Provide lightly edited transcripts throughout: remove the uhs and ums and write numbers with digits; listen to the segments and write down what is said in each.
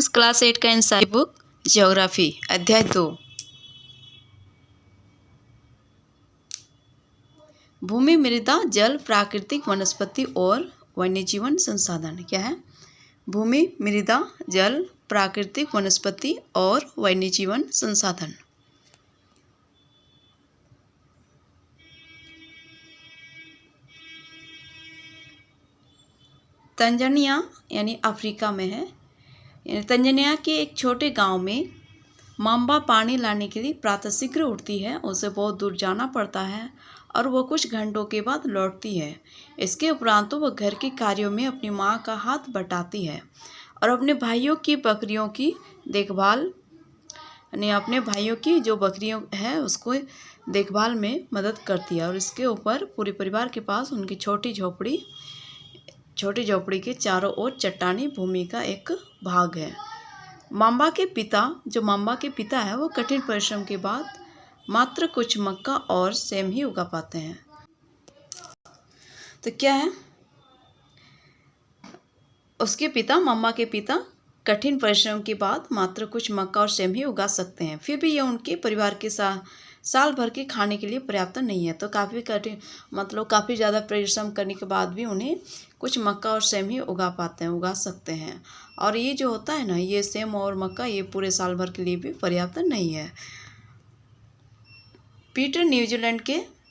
Class 8 का NCERT book geography अध्याय 2 भूमि, मृदा, जल, प्राकृतिक वनस्पति और वन्यजीवन संसाधन। क्या है? भूमि, मृदा, जल, प्राकृतिक वनस्पति और वन्यजीवन संसाधन। तंजानिया यानी अफ्रीका में है। तंजानिया के एक छोटे गांव में माम्बा पानी लाने के लिए प्रातः शीघ्र उठती है। उसे बहुत दूर जाना पड़ता है और वह कुछ घंटों के बाद लौटती है। इसके उपरांत वह घर के कार्यों में अपनी माँ का हाथ बटाती है और अपने भाइयों की बकरियों की देखभाल यानी अपने भाइयों की जो बकरियों है उसको देखभाल में मदद करती है। और इसके ऊपर पूरे परिवार के पास उनकी छोटी झोपड़ी के चारों ओर चट्टानी भूमि का एक भाग है। माम्बा के पिता है वो कठिन परिश्रम के बाद मात्र कुछ मक्का और सेम ही उगा पाते हैं। तो क्या है? माम्बा के पिता कठिन परिश्रम के बाद मात्र कुछ मक्का और सेम ही उगा सकते हैं। फिर भी यह उनके परिवार के साल भर के खाने के लिए पर्याप्त नहीं है। तो काफ़ी ज़्यादा परिश्रम करने के बाद भी उन्हें कुछ मक्का और सेम ही उगा सकते हैं। और ये जो होता है ना, ये सेम और मक्का ये पूरे साल भर के लिए भी पर्याप्त नहीं है। पीटर न्यूजीलैंड के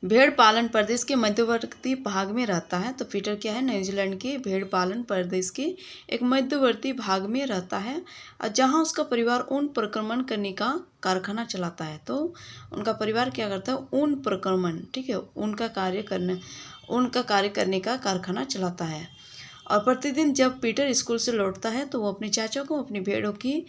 भेड़ पालन प्रदेश के मध्यवर्ती भाग में रहता है। तो पीटर क्या है? न्यूजीलैंड के भेड़ पालन प्रदेश के एक मध्यवर्ती भाग में रहता है और जहां उसका परिवार ऊन प्रक्रमण करने का कारखाना चलाता है। तो उनका परिवार क्या करता है? ऊन प्रक्रमण, ठीक है, उनका कार्य करने का कारखाना चलाता है। और प्रतिदिन जब पीटर स्कूल से लौटता है तो वो अपने चाचा को अपनी भेड़ों की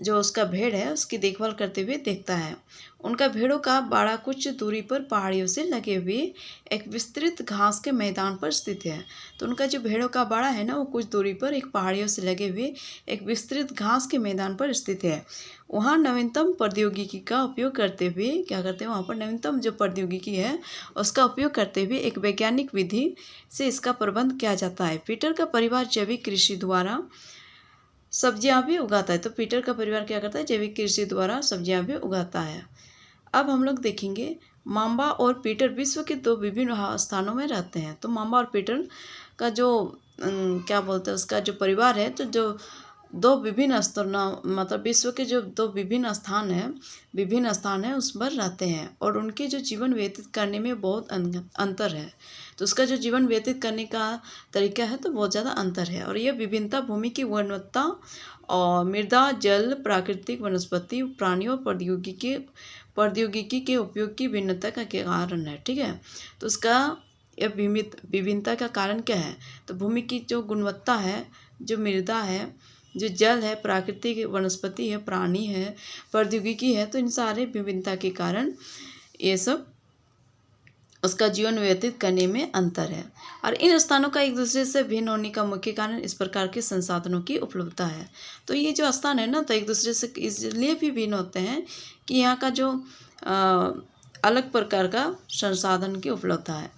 जो उसका भेड़ है उसकी देखभाल करते हुए देखता है। उनका भेड़ों का बाड़ा कुछ दूरी पर पहाड़ियों से लगे हुए एक विस्तृत घास के मैदान पर स्थित है। तो उनका जो भेड़ों का बाड़ा है ना वो कुछ दूरी पर एक पहाड़ियों से लगे हुए एक विस्तृत घास के मैदान पर स्थित है। वहाँ नवीनतम प्रौद्योगिकी का उपयोग करते हुए क्या करते हैं? वहाँ पर नवीनतम जो प्रौद्योगिकी है उसका उपयोग करते हुए एक वैज्ञानिक विधि से इसका प्रबंध किया जाता है। पीटर का परिवार जैविक कृषि द्वारा सब्जियां भी उगाता है। तो पीटर का परिवार क्या करता है? जैविक कृषि द्वारा सब्जियां भी उगाता है। अब हम लोग देखेंगे माम्बा और पीटर विश्व के दो विभिन्न स्थानों में रहते हैं। तो माम्बा और पीटर का जो क्या बोलते हैं उसका जो परिवार है, तो जो दो विभिन्न मतलब विश्व के जो दो विभिन्न स्थान है उस पर रहते हैं और उनके जो जीवन व्यतीत करने में बहुत अंतर है। तो उसका जो जीवन व्यतीत करने का तरीका है तो बहुत ज़्यादा अंतर है। और यह विभिन्नता भूमि की गुणवत्ता और मृदा, जल, प्राकृतिक वनस्पति, प्राणियों प्रौद्योगिकी के उपयोग की भिन्नता का कारण है। ठीक है, तो उसका यह विभिन्नता का कारण क्या है? तो भूमि की जो गुणवत्ता है, जो मृदा है, जो जल है, प्राकृतिक वनस्पति है, प्राणी है, प्रौद्योगिकी है, तो इन सारे विभिन्नता के कारण ये सब उसका जीवन व्यतीत करने में अंतर है। और इन स्थानों का एक दूसरे से भिन्न होने का मुख्य कारण इस प्रकार के संसाधनों की उपलब्धता है। तो ये जो स्थान है ना, तो एक दूसरे से इसलिए भी भिन्न होते हैं कि यहाँ का जो अलग प्रकार का संसाधन की उपलब्धता है।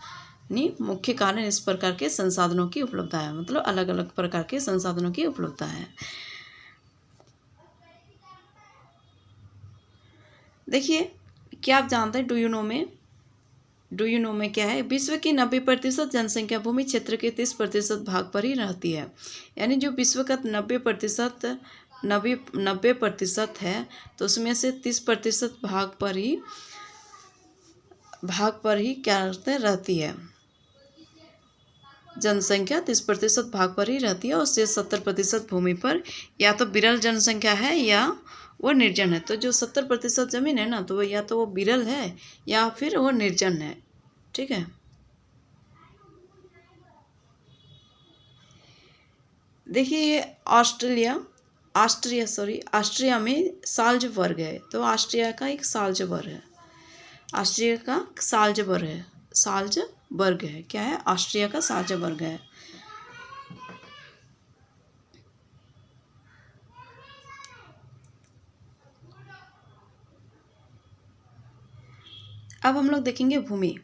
नहीं, मुख्य कारण इस प्रकार के संसाधनों की उपलब्धता है, मतलब अलग अलग प्रकार के संसाधनों की उपलब्धता है। देखिए, क्या आप जानते हैं डू यू नो में क्या है? विश्व की 90% जनसंख्या भूमि क्षेत्र के 30% भाग पर ही रहती है। यानी जो विश्व का 90% है तो उसमें से 30% भाग पर ही क्या रहती है? जनसंख्या 30% भाग पर ही रहती है और उससे 70% भूमि पर या तो विरल जनसंख्या है या वो निर्जन है। तो जो 70% जमीन है ना, तो वो या तो वो विरल है या फिर वो निर्जन है। ठीक है, देखिए ऑस्ट्रिया में साल्ज़बर्ग है। तो ऑस्ट्रिया का एक साल्ज़बर्ग है। साल्ज़बर्ग है। क्या है? ऑस्ट्रिया का साल्ज़बर्ग है। अब हम लोग देखेंगे भूमि।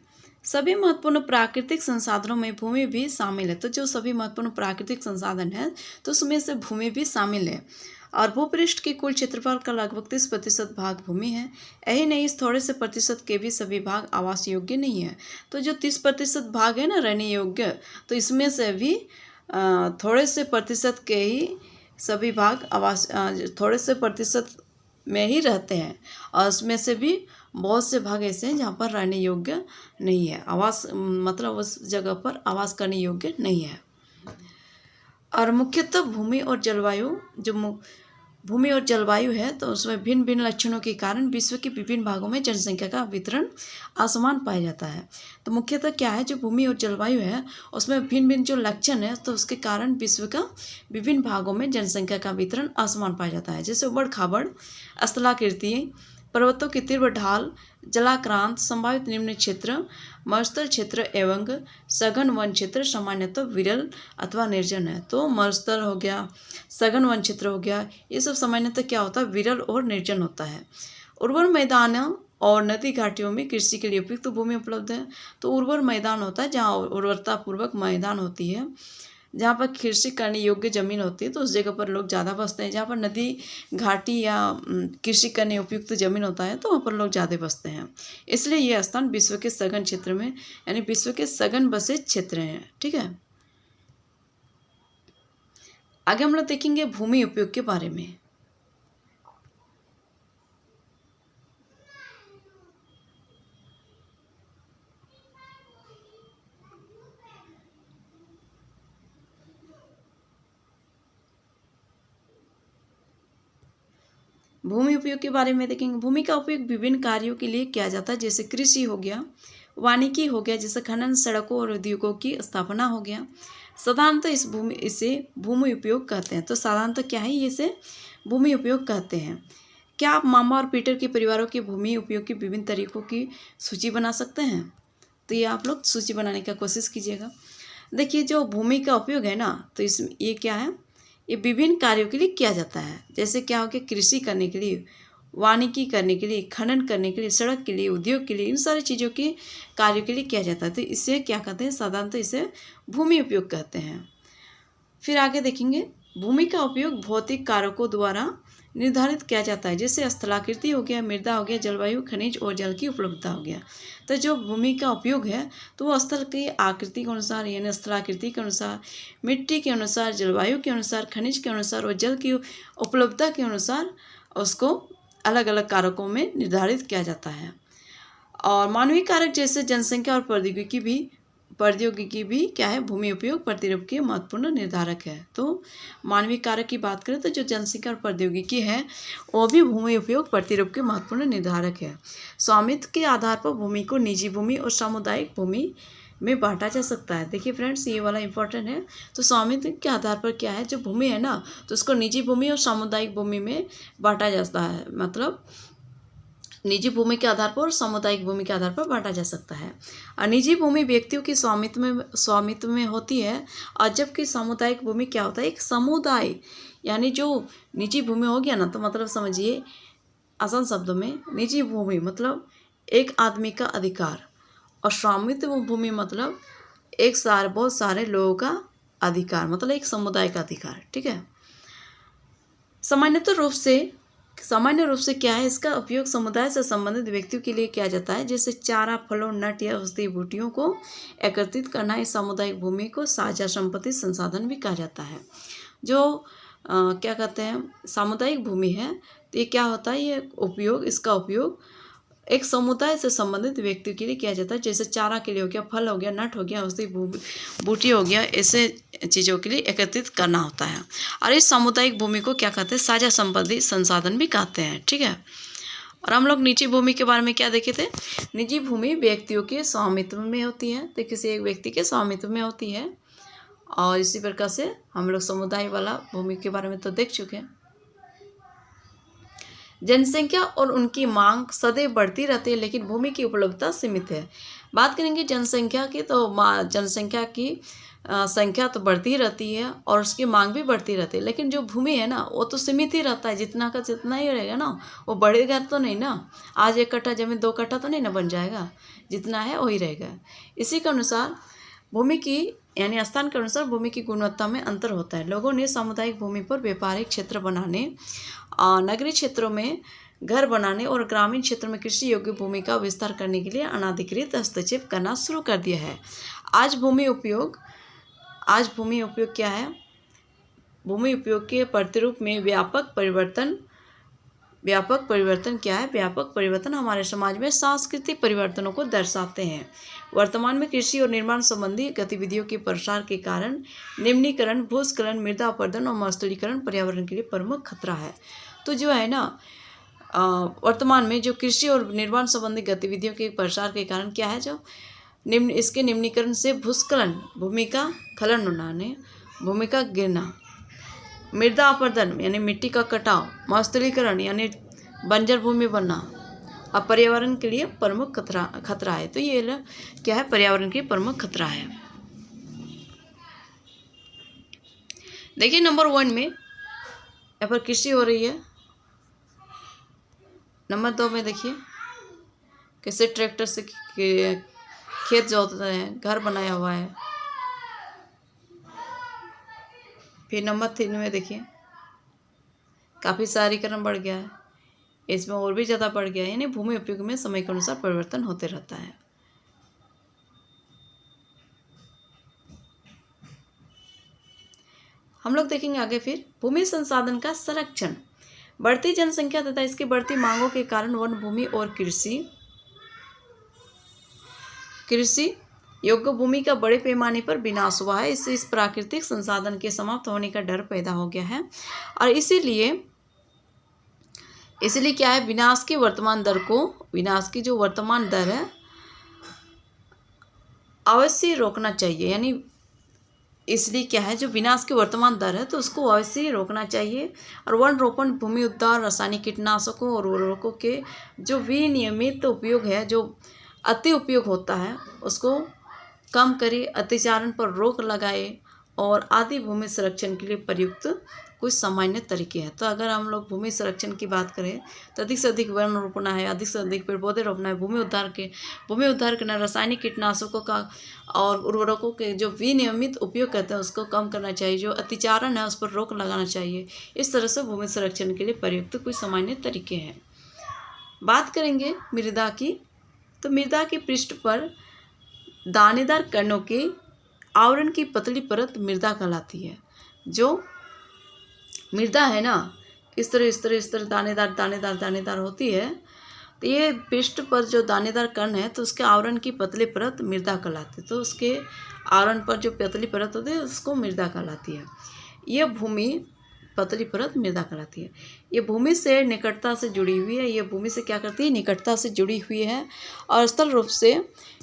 सभी महत्वपूर्ण प्राकृतिक संसाधनों में भूमि भी शामिल है। तो जो सभी महत्वपूर्ण प्राकृतिक संसाधन है तो उसमें से भूमि भी शामिल है। और भूपृष्ठ के कुल क्षेत्रफल का लगभग 30% भाग भूमि है। यही नहीं, इस थोड़े से प्रतिशत के भी सभी भाग आवास योग्य नहीं है। तो जो 30% भाग है ना रहने योग्य, तो इसमें से भी थोड़े से प्रतिशत के ही सभी भाग आवास थोड़े से प्रतिशत में ही रहते हैं। और उसमें से भी बहुत से भाग ऐसे हैं जहाँ पर रहने योग्य नहीं है, आवास मतलब उस जगह पर आवास करने योग्य नहीं है। और मुख्यतः भूमि और जलवायु है तो उसमें भिन्न भिन्न लक्षणों के कारण विश्व के विभिन्न भागों में जनसंख्या का वितरण असमान पाया जाता है। तो मुख्यतः क्या है, जो भूमि और जलवायु है उसमें भिन्न भिन्न जो लक्षण है तो उसके कारण विश्व का विभिन्न भागों में जनसंख्या का वितरण असमान पाया जाता है। जैसे उबड़ खाबड़, स्थलाकृति, पर्वतों की तीव्र ढाल, जलाक्रांत, संभावित निम्न क्षेत्र, मरुस्थल क्षेत्र एवं सघन वन क्षेत्र सामान्यतः विरल अथवा निर्जन है। तो मरुस्थल हो गया, सघन वन क्षेत्र हो गया, ये सब सामान्यतः क्या होता है, विरल और निर्जन होता है। उर्वर मैदानों और नदी घाटियों में कृषि के लिए उपयुक्त भूमि उपलब्ध है। तो उर्वर मैदान होता है जहाँ उर्वरता पूर्वक मैदान होती है, जहाँ पर कृषि करने योग्य जमीन होती है तो उस जगह पर लोग ज़्यादा बसते हैं। जहाँ पर नदी घाटी या कृषि करने उपयुक्त जमीन होता है तो वहाँ पर लोग ज़्यादा बसते हैं। इसलिए ये स्थान विश्व के सघन क्षेत्र में यानी विश्व के सघन बसे क्षेत्र हैं। ठीक है, आगे हम लोग देखेंगे भूमि उपयोग के बारे में। भूमि उपयोग के बारे में देखेंगे। भूमि का उपयोग विभिन्न कार्यों के लिए किया जाता है, जैसे कृषि हो गया, वानिकी हो गया, जैसे खनन, सड़कों और उद्योगों की स्थापना हो गया। साधारणतः इसे भूमि उपयोग कहते हैं। तो साधारणतः क्या है, इसे भूमि उपयोग कहते हैं। क्या आप मामा और पीटर के परिवारों के भूमि उपयोग के विभिन्न तरीकों की सूची बना सकते हैं? तो ये आप लोग सूची बनाने का कोशिश कीजिएगा। देखिए, जो भूमि का उपयोग है ना, तो ये क्या है, ये विभिन्न कार्यों के लिए किया जाता है। जैसे क्या हो गया, कृषि करने के लिए, वानिकी करने के लिए, खनन करने के लिए, सड़क के लिए, उद्योग के लिए, इन सारी चीज़ों के कार्यों के लिए किया जाता है। तो इसे क्या कहते हैं, साधारणतः इसे भूमि उपयोग कहते हैं। फिर आगे देखेंगे, भूमि का उपयोग भौतिक कारकों द्वारा निर्धारित किया जाता है, जैसे स्थलाकृति हो गया, मृदा हो गया, जलवायु, खनिज और जल की उपलब्धता हो गया। तो जो भूमि का उपयोग है तो वो स्थल की आकृति के अनुसार यानी स्थलाकृति के अनुसार, मिट्टी के अनुसार, जलवायु के अनुसार, खनिज के अनुसार और जल की उपलब्धता के अनुसार उसको अलग अलग कारकों में निर्धारित किया जाता है। और मानवीय कारक जैसे जनसंख्या और प्रौद्योगिकी भी क्या है, भूमि उपयोग प्रतिरूप के महत्वपूर्ण निर्धारक है। तो मानवीय कारक की बात करें तो जो जनसंख्या और प्रौद्योगिकी है वो भी भूमि उपयोग प्रतिरूप के महत्वपूर्ण निर्धारक है। स्वामित्व के आधार पर भूमि को निजी भूमि और सामुदायिक भूमि में बांटा जा सकता है। देखिए फ्रेंड्स, ये वाला इंपॉर्टेंट है। तो स्वामित्व के आधार पर क्या है, जो भूमि है ना, तो उसको निजी भूमि और सामुदायिक भूमि में बांटा जाता है। मतलब निजी भूमि के आधार पर और सामुदायिक भूमि के आधार पर बांटा जा सकता है। और निजी भूमि व्यक्तियों के स्वामित्व में होती है, और जबकि सामुदायिक भूमि क्या होता है, एक समुदाय यानी जो निजी भूमि हो गया ना, तो मतलब समझिए आसान शब्दों में, निजी भूमि मतलब एक आदमी का अधिकार और स्वामित्व भूमि मतलब बहुत सारे लोगों का अधिकार, मतलब एक समुदाय का अधिकार। ठीक है, सामान्य रूप से क्या है, इसका उपयोग समुदाय से संबंधित व्यक्तियों के लिए किया जाता है, जैसे चारा, फलों, नट या औषधीय बूटियों को एकत्रित करना। इस सामुदायिक भूमि को साझा संपत्ति संसाधन भी कहा जाता है। जो क्या कहते हैं, सामुदायिक भूमि है तो ये क्या होता है, इसका उपयोग एक समुदाय से संबंधित व्यक्तियों के लिए किया जाता है, जैसे चारा के लिए हो गया, फल हो गया, नट हो गया, औषधि बूटी हो गया, ऐसे चीज़ों के लिए एकत्रित करना होता है। और इस सामुदायिक भूमि को क्या कहते हैं, साझा संपत्ति संसाधन भी कहते हैं। ठीक है, और हम लोग निजी भूमि के बारे में क्या देखे थे, निजी भूमि व्यक्तियों के स्वामित्व में होती है, तो किसी एक व्यक्ति के स्वामित्व में होती है। और इसी प्रकार से हम लोग समुदाय वाला भूमि के बारे में तो देख चुके हैं। जनसंख्या और उनकी मांग सदैव बढ़ती रहती है, लेकिन भूमि की उपलब्धता सीमित है। बात करेंगे जनसंख्या की, तो जनसंख्या की संख्या तो बढ़ती ही रहती है और उसकी मांग भी बढ़ती रहती है, लेकिन जो भूमि है ना वो तो सीमित ही रहता है, जितना का जितना ही रहेगा ना, वो बढ़ेगा तो नहीं ना। आज 1 कट्ठा जमीन 2 कट्ठा तो नहीं ना बन जाएगा, जितना है वही रहेगा। इसी के अनुसार भूमि की यानी स्थान के अनुसार भूमि की गुणवत्ता में अंतर होता है। लोगों ने सामुदायिक भूमि पर व्यापारिक क्षेत्र बनाने, नगरीय क्षेत्रों में घर बनाने और ग्रामीण क्षेत्र में कृषि योग्य भूमि का विस्तार करने के लिए अनाधिकृत हस्तक्षेप करना शुरू कर दिया है। आज भूमि उपयोग क्या है? भूमि उपयोग के प्रतिरूप में व्यापक परिवर्तन क्या है? व्यापक परिवर्तन हमारे समाज में सांस्कृतिक परिवर्तनों को दर्शाते हैं। वर्तमान में कृषि और निर्माण संबंधी गतिविधियों के प्रसार के कारण निम्नीकरण, भूस्खलन, मृदा अपरदन और मरुस्थलीकरण पर्यावरण के लिए प्रमुख खतरा है। तो जो है ना, वर्तमान में जो कृषि और निर्माण संबंधी गतिविधियों के प्रसार के कारण क्या है, जो इसके निम्नीकरण से भूस्खलन, भूमि का खलन होना, भूमि का गिरना, मृदा अपरदन यानी मिट्टी का कटाव, मरुस्थलीकरण यानी बंजर भूमि बनना, अब पर्यावरण के लिए प्रमुख खतरा है। तो ये क्या है? पर्यावरण के प्रमुख खतरा है। देखिए नंबर 1 में यहाँ पर कृषि हो रही है। नंबर 2 में देखिए कैसे ट्रैक्टर से खेत जोतते हैं, घर बनाया हुआ है। फिर नंबर 3 में देखिए काफ़ी शहरीकरण बढ़ गया है, इसमें और भी ज़्यादा बढ़ गया है, यानी भूमि उपयोग में समय के अनुसार परिवर्तन होते रहता है। हम लोग देखेंगे आगे फिर भूमि संसाधन का संरक्षण। बढ़ती जनसंख्या तथा इसकी बढ़ती मांगों के कारण वन भूमि और कृषि योग्य भूमि का बड़े पैमाने पर विनाश हुआ है। इससे इस प्राकृतिक संसाधन के समाप्त होने का डर पैदा हो गया है और इसीलिए क्या है, विनाश की जो वर्तमान दर है अवश्य रोकना चाहिए। यानी इसलिए क्या है, जो विनाश की वर्तमान दर है तो उसको अवश्य रोकना चाहिए। और वन रोपण, भूमि उद्धार, रासायनिक कीटनाशकों और उर्वरकों के जो विनियमित उपयोग है, जो अति उपयोग होता है, उसको कम करे, अतिचारण पर रोक लगाए और आदि भूमि संरक्षण के लिए प्रयुक्त कुछ सामान्य तरीके हैं। तो अगर हम लोग भूमि संरक्षण की बात करें तो अधिक से अधिक वन रोपना है, अधिक से अधिक पेड़ पौधे रोपना है, भूमि उद्धार करना, रासायनिक कीटनाशकों का और उर्वरकों के जो विनियमित उपयोग करते हैं उसको कम करना चाहिए, जो अतिचारण है उस पर रोक लगाना चाहिए। इस तरह से भूमि संरक्षण के लिए प्रयुक्त कुछ सामान्य तरीके हैं। बात करेंगे मृदा की, तो मृदा के पृष्ठ पर दानेदार कणों के आवरण की पतली परत मृदा कहलाती है। जो मृदा है ना, इस तरह दानेदार होती है, तो ये पृष्ठ पर जो दानेदार कण है तो उसके आवरण की पतली परत मृदा कहलाती है। तो उसके आवरण पर जो पतली परत होती है उसको मृदा कहलाती है। ये भूमि पतली परत मृदा कहलाती है। ये भूमि से निकटता से जुड़ी हुई है। ये भूमि से क्या करती है? निकटता से जुड़ी हुई है। और स्थल रूप से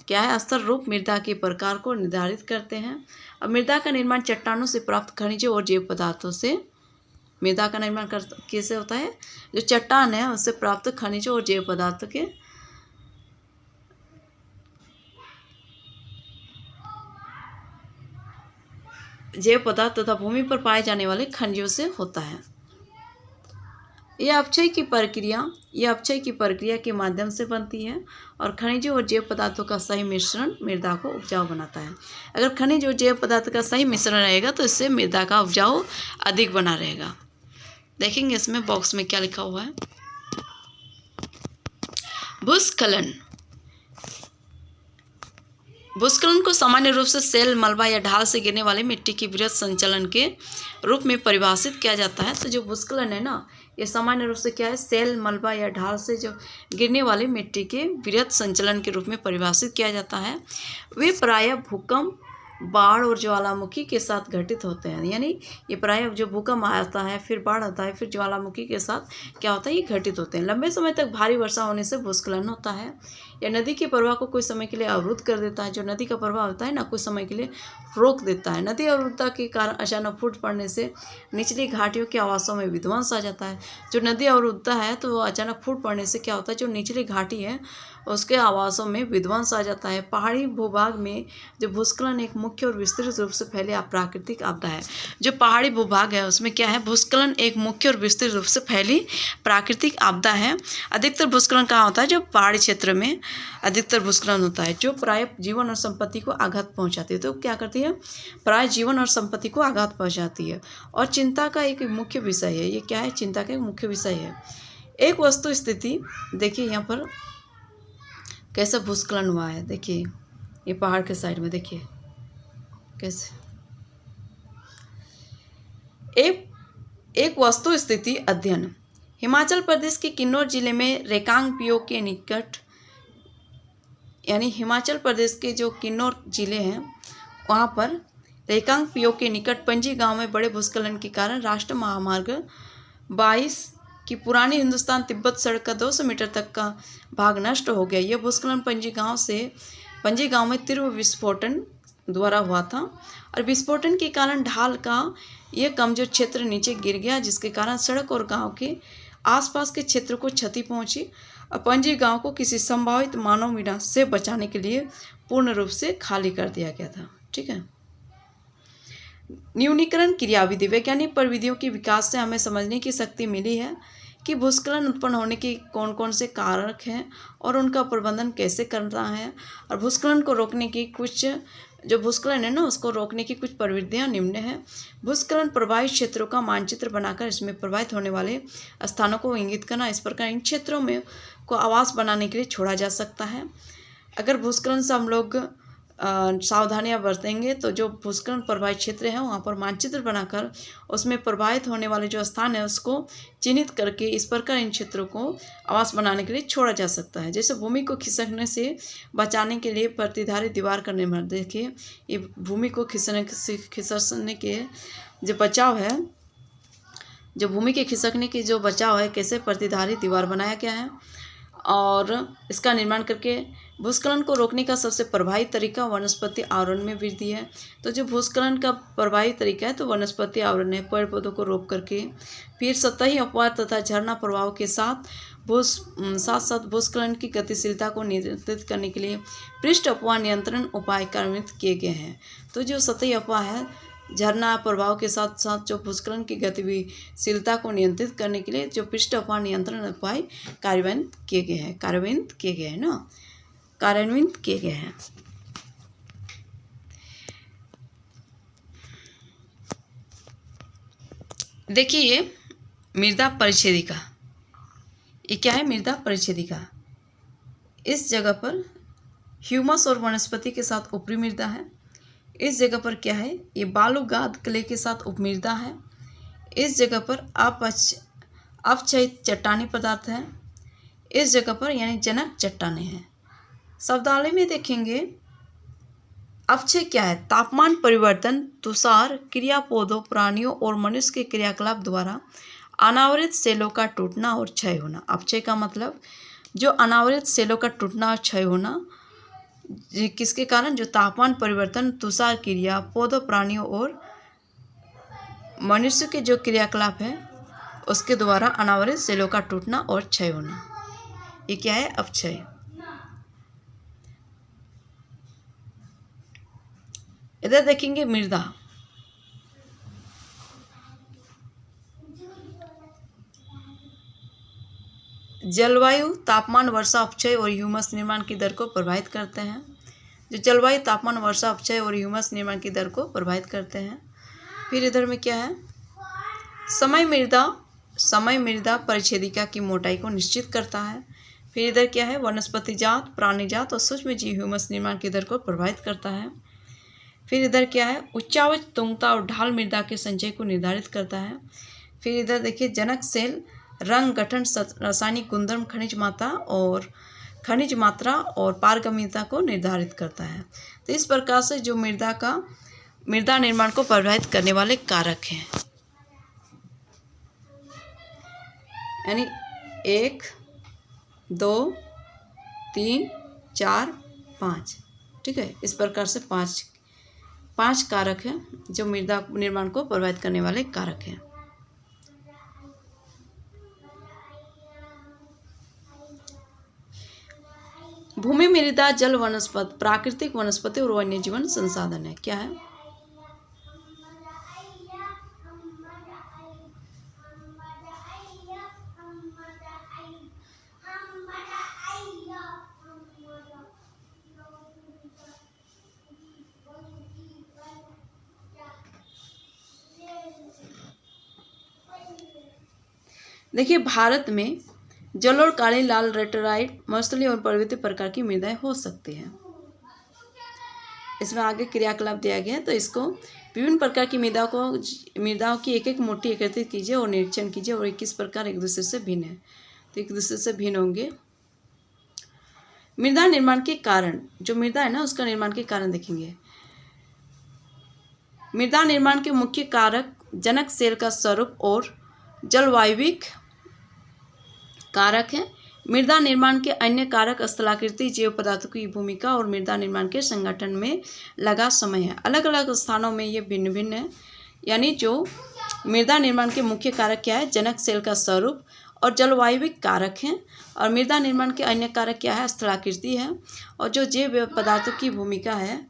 क्या है? स्थल रूप मृदा के प्रकार को निर्धारित करते हैं। और मृदा का निर्माण चट्टानों से प्राप्त खनिजों और जैव पदार्थों से, मृदा का निर्माण कैसे होता है? जो चट्टान है उससे प्राप्त खनिजों और जैव पदार्थों के जैव पदार्थ तथा भूमि पर पाए जाने वाले खनिजों से होता है। यह अपक्षय की प्रक्रिया के माध्यम से बनती है और खनिजों और जैव पदार्थों का सही मिश्रण मृदा को उपजाऊ बनाता है। अगर खनिज और जैव पदार्थ का सही मिश्रण रहेगा तो इससे मृदा का उपजाऊ अधिक बना रहेगा। देखेंगे इसमें बॉक्स में क्या लिखा हुआ है। भूस्खलन को सामान्य रूप से सेल, मलबा या ढाल से गिरने वाली मिट्टी की वृहत संचलन के रूप में परिभाषित किया जाता है। तो जो भूस्खलन है ना, ये सामान्य रूप से क्या है? सेल, मलबा या ढाल से जो गिरने वाली मिट्टी के वृहत संचलन के रूप में परिभाषित किया जाता है। वे प्रायः भूकंप, बाढ़ और ज्वालामुखी के साथ घटित होते हैं। यानी ये प्रायः जो भूकंप आता है, फिर बाढ़ आता है, फिर ज्वालामुखी के साथ क्या होता है? ये घटित होते हैं। लंबे समय तक भारी वर्षा होने से भूस्खलन होता है। या नदी के प्रवाह को कुछ समय के लिए अवरुद्ध कर देता है। जो नदी का प्रवाह होता है ना, कुछ समय के लिए रोक देता है। नदी अवरुद्धता के कारण अचानक फूट पड़ने से निचली घाटियों के आवासों में विध्वंस आ जाता है। जो नदी अवरुद्धता है तो वो अचानक फूट पड़ने से क्या होता है? जो निचली घाटी है उसके आवासों में विध्वंस आ जाता है। पहाड़ी भूभाग में जो भूस्खलन एक मुख्य और विस्तृत रूप से फैले प्राकृतिक आपदा है। जो पहाड़ी भूभाग है उसमें क्या है, भूस्खलन एक मुख्य और विस्तृत रूप से फैली प्राकृतिक आपदा है। अधिकतर भूस्खलन कहाँ होता है, जो पहाड़ी क्षेत्र में अधिकतर भूस्खलन होता है, जो प्राय जीवन और संपत्ति को आघात पहुंचाती है। तो क्या करती है, प्राय जीवन और संपत्ति को आघात पहुंचाती है और चिंता का एक मुख्य विषय है। ये क्या है, चिंता का एक मुख्य विषय है। एक वस्तु स्थिति, देखिए यहाँ पर कैसे भूस्खलन हुआ है। देखिए ये पहाड़ के साइड में देखिए कैसे। एक वस्तु स्थिति अध्ययन। हिमाचल प्रदेश के किन्नौर जिले में रेकांगपिओ के निकट, यानी हिमाचल प्रदेश के जो किन्नौर जिले हैं वहाँ पर रेकांगपिओ के निकट पंजी गांव में बड़े भूस्खलन के कारण राष्ट्रीय महामार्ग 22 की पुरानी हिंदुस्तान तिब्बत सड़क का 200 मीटर तक का भाग नष्ट हो गया। यह भूस्खलन पंजी गांव में तीव्र विस्फोटन द्वारा हुआ था और विस्फोटन के कारण ढाल का यह कमजोर क्षेत्र नीचे गिर गया, जिसके कारण सड़क और गांव के आसपास के क्षेत्र को क्षति पहुंची और पंजी गांव को किसी संभावित मानव विनाश से बचाने के लिए पूर्ण रूप से खाली कर दिया गया था। ठीक है। न्यूनीकरण क्रियाविधि। वैज्ञानिक प्रविधियों के विकास से हमें समझने की शक्ति मिली है कि भूस्खलन उत्पन्न होने के कौन कौन से कारक हैं और उनका प्रबंधन कैसे करना है। और भूस्खलन को रोकने की कुछ, जो भूस्खलन है ना उसको रोकने की कुछ प्रविधियां निम्न हैं। भूस्खलन प्रभावित क्षेत्रों का मानचित्र बनाकर इसमें प्रभावित होने वाले स्थानों को इंगित करना। इस प्रकार इन क्षेत्रों में को आवास बनाने के लिए छोड़ा जा सकता है। अगर भूस्खलन से हम लोग सावधानियां बरतेंगे तो जो भूस्खलन प्रभावित क्षेत्र है वहाँ पर मानचित्र बनाकर उसमें प्रभावित होने वाले जो स्थान है उसको चिन्हित करके इस प्रकार इन क्षेत्रों को आवास बनाने के लिए छोड़ा जा सकता है। जैसे भूमि को खिसकने से बचाने के लिए प्रतिधारी दीवार का निर्माण। देखिए ये भूमि को खिसकने के जो बचाव है, जो भूमि के खिसकने की जो बचाव है, कैसे प्रतिधारी दीवार बनाया गया है और इसका निर्माण करके भूस्खलन को रोकने का सबसे प्रभावी तरीका वनस्पति आवरण में वृद्धि है। तो जो भूस्खलन का प्रभावी तरीका है तो वनस्पति आवरण है, पेड़ पौधों को रोक करके। फिर सतही अपवाद तथा झरना प्रभाव के साथ साथ भूस्खलन की गतिशीलता को नियंत्रित करने के लिए पृष्ठ अपवाह नियंत्रण उपाय कार्यान्वित किए गए हैं। तो जो सतही अपवाह है, झरना प्रभाव के साथ साथ जो भूस्खलन की गतिशीलता को नियंत्रित करने के लिए जो पृष्ठ अपवाह नियंत्रण उपाय कार्यान्वित किए गए हैं कार्यान्वित किए गए हैं। देखिए ये मृदा परिच्छेदिका, ये क्या है, मृदा परिच्छेदिका। इस जगह पर ह्यूमस और वनस्पति के साथ ऊपरी मृदा है। इस जगह पर क्या है, ये बालूगाद क्ले के साथ उपमृदा है। इस जगह पर अपक्षयित चट्टानी पदार्थ है। इस जगह पर यानी जनक चट्टानें हैं। शब्दावली में देखेंगे अपक्षय क्या है, तापमान परिवर्तन, तुषार, क्रिया पौधों, प्राणियों और मनुष्य के क्रियाकलाप द्वारा अनावृत सेलों का टूटना और क्षय होना। अपक्षय का मतलब जो अनावृत सेलों का टूटना और क्षय होना किसके कारण, जो तापमान परिवर्तन, तुषार क्रिया, पौधों, प्राणियों और मनुष्य के जो क्रियाकलाप है उसके द्वारा अनावृत सेलों का टूटना और क्षय होना, ये क्या है, अपक्षय। इधर देखेंगे मृदा। जलवायु, तापमान, वर्षा, अपक्षय और ह्यूमस निर्माण की दर को प्रभावित करते हैं। जो जलवायु, तापमान, वर्षा, अपक्षय और ह्यूमस निर्माण की दर को प्रभावित करते हैं। फिर इधर में क्या है, समय मृदा परिच्छेदिका की मोटाई को निश्चित करता है। फिर इधर क्या है, वनस्पति जात, प्राणी जात और सूक्ष्म जीव ह्यूमस निर्माण की दर को प्रभावित करता है। फिर इधर क्या है, उच्चावच, तुंगता और ढाल मृदा के संचय को निर्धारित करता है। फिर इधर देखिए जनक सेल, रंग, गठन, रासायनिक गुणधर्म, खनिज मात्रा और पारगम्यता को निर्धारित करता है। तो इस प्रकार से जो मृदा निर्माण को प्रभावित करने वाले कारक हैं, यानी 1 2 3 4 5, ठीक है। इस प्रकार से पांच कारक हैं जो मृदा निर्माण को प्रभावित करने वाले कारक हैं। भूमि, मृदा, जल, वनस्पति, प्राकृतिक वनस्पति और वन्य जीवन संसाधन है। क्या है? देखिए, भारत में जल और काली, लाल, लेटराइट, मरुस्थलीय और पर्वतीय प्रकार की मृदाएं हो सकती हैं। इसमें आगे क्रियाकलाप दिया गया है, तो इसको विभिन्न प्रकार की मृदाओं की एक एक मुट्ठी एकत्रित कीजिए और निरीक्षण कीजिए और किस प्रकार एक दूसरे से भिन्न है। तो एक दूसरे से भिन्न होंगे। मृदा निर्माण के कारण, जो मृदा है ना उसका निर्माण के कारण देखेंगे। मृदा निर्माण के मुख्य कारक जनक सेल का स्वरूप और जलवायविक कारक है। मृदा निर्माण के अन्य कारक स्थलाकृति, जैव पदार्थों की भूमिका और मृदा निर्माण के संगठन में लगा समय है। अलग अलग स्थानों में ये भिन्न भिन्न है। यानी जो मृदा निर्माण के मुख्य कारक क्या है? जनक सेल का स्वरूप और जलवायविक कारक हैं। और मृदा निर्माण के अन्य कारक क्या है? स्थलाकृति है और जो जैव पदार्थों की भूमिका है।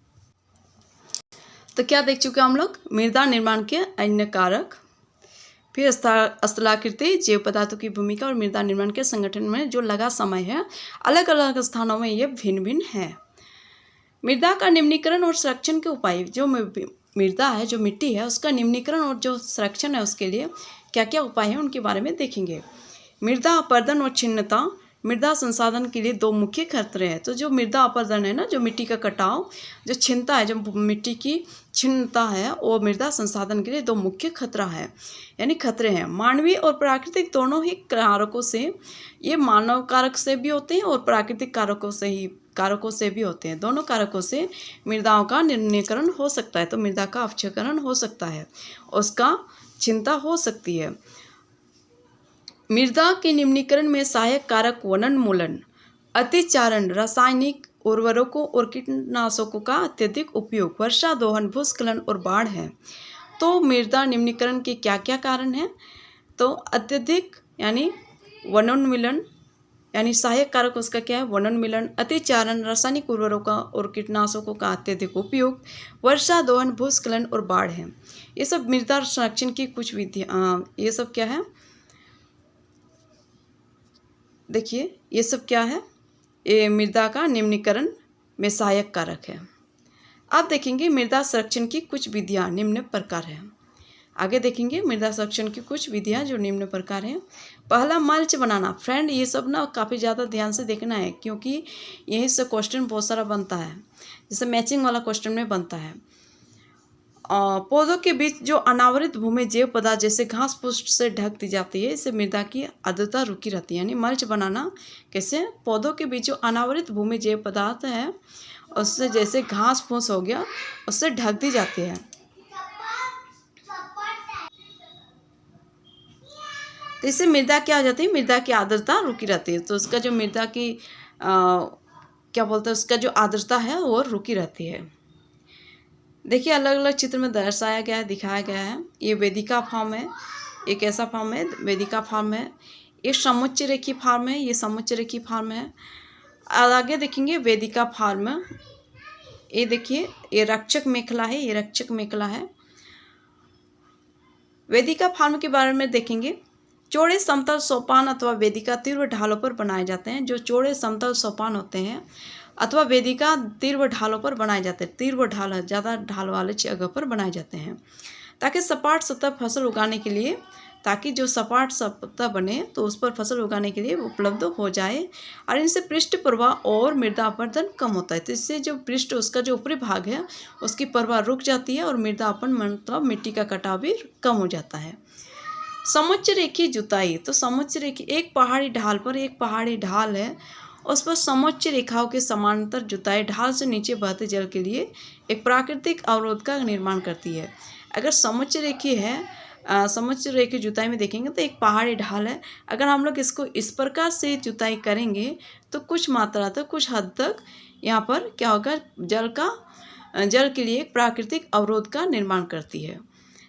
तो क्या देख चुके हम लोग? मृदा निर्माण के अन्य कारक, फिर स्थलाकृति, जैव पदार्थों की भूमिका और मृदा निर्माण के संगठन में जो लगा समय है। अलग अलग स्थानों में ये भिन्न भिन्न है। मृदा का निम्नीकरण और संरक्षण के उपाय, जो मृदा है, जो मिट्टी है, उसका निम्नीकरण और जो संरक्षण है उसके लिए क्या क्या उपाय हैं उनके बारे में देखेंगे। मृदा अपरदन और छिन्नता मृदा संसाधन के लिए दो मुख्य खतरे हैं। तो जो मृदा अपरदन है ना, जो मिट्टी का कटाव, जो छिन्नता है, जो मिट्टी की छिन्नता है, वो मृदा संसाधन के लिए दो मुख्य खतरा है, यानी खतरे हैं। मानवीय और प्राकृतिक दोनों ही कारकों से, ये मानव कारक से भी होते हैं और प्राकृतिक कारकों से भी होते हैं। दोनों कारकों से मृदाओं का निम्नीकरण हो सकता है। तो मृदा का अपक्षयकरण हो सकता है, उसका छिन्नता हो सकती है। मृदा के निम्नीकरण में सहायक कारक वनोन्मूलन, अतिचारण, रासायनिक उर्वरकों और कीटनाशकों का अत्यधिक उपयोग, वर्षा दोहन, भूस्खलन और बाढ़ है। तो मृदा निम्नीकरण के क्या क्या कारण हैं? तो अत्यधिक यानी वनोन्मूलन, यानी सहायक कारक उसका क्या है? वनोन्मूलन, अतिचारण, रासायनिक उर्वरकों और कीटनाशकों का अत्यधिक उपयोग, वर्षा दोहन, भूस्खलन और बाढ़ है। ये सब मृदा संरक्षण की कुछ विधियाँ, ये सब क्या है? देखिए, ये सब क्या है? ये मृदा का निम्नीकरण में सहायक कारक है। अब देखेंगे मृदा संरक्षण की कुछ विधियाँ निम्न प्रकार हैं। आगे देखेंगे मृदा संरक्षण की कुछ विधियाँ जो निम्न प्रकार हैं। पहला, मल्च बनाना। फ्रेंड, ये सब ना काफ़ी ज़्यादा ध्यान से देखना है, क्योंकि यहीं से क्वेश्चन बहुत सारा बनता है, जैसे मैचिंग वाला क्वेश्चन में बनता है। पौधों के बीच जो अनावृत भूमि जैव पदार्थ जैसे घास फूस से ढक दी जाती है, इससे मृदा की आर्द्रता रुकी रहती है। यानी मल्च बनाना कैसे? पौधों के बीच जो अनावृत भूमि जैव पदार्थ है, उससे जैसे घास फूस हो गया, उससे ढक दी जाती है। तो इससे मृदा क्या हो जाती है? मृदा की आर्द्रता रुकी रहती है। तो उसका जो मृदा की क्या बोलते हैं, उसका जो आर्द्रता है वो रुकी रहती है। देखिए, अलग अलग चित्र में दर्शाया गया है, दिखाया गया है। ये वेदिका फार्म है, एक ऐसा फार्म है, वेदिका फार्म है। ये समुच्च रेखी फार्म है, ये समुच्च रेखी फार्म है। और आगे देखेंगे वेदिका फार्म, ये देखिए, ये रक्षक मेखला है, ये रक्षक मेखला है। वेदिका फार्म के बारे में देखेंगे। चौड़े समतल सोपान अथवा वेदिका तीव्र ढालों पर बनाए जाते हैं। जो चौड़े समतल सोपान होते हैं अथवा वेदिका तीव्र ढालों पर बनाए जाते हैं। तीव्र ढाल, ज़्यादा ढाल वाले जगह पर बनाए जाते हैं, ताकि सपाट सतह फसल उगाने के लिए, ताकि जो सपाट सतह बने तो उस पर फसल उगाने के लिए उपलब्ध हो जाए। और इनसे पृष्ठ प्रवाह और मृदा अपरदन कम होता है। तो इससे जो पृष्ठ, उसका जो ऊपरी भाग है, उसकी प्रवाह रुक जाती है और मृदा अपन मतलब मिट्टी का कटाव भी कम हो जाता है। समुच्च रेखी जुताई। तो समुच्च रेखी, एक पहाड़ी ढाल पर, एक पहाड़ी ढाल है, उस पर समुच्च रेखाओं के समानांतर जुताई ढाल से नीचे बहते जल के लिए एक प्राकृतिक अवरोध का निर्माण करती है। अगर समुच्च रेखी है, समुच्च रेखी जुताई में देखेंगे तो एक पहाड़ी ढाल है। अगर हम लोग इसको इस प्रकार से जुताई करेंगे तो कुछ मात्रा तक, कुछ हद तक यहाँ पर क्या होगा? जल के लिए एक प्राकृतिक अवरोध का निर्माण करती है।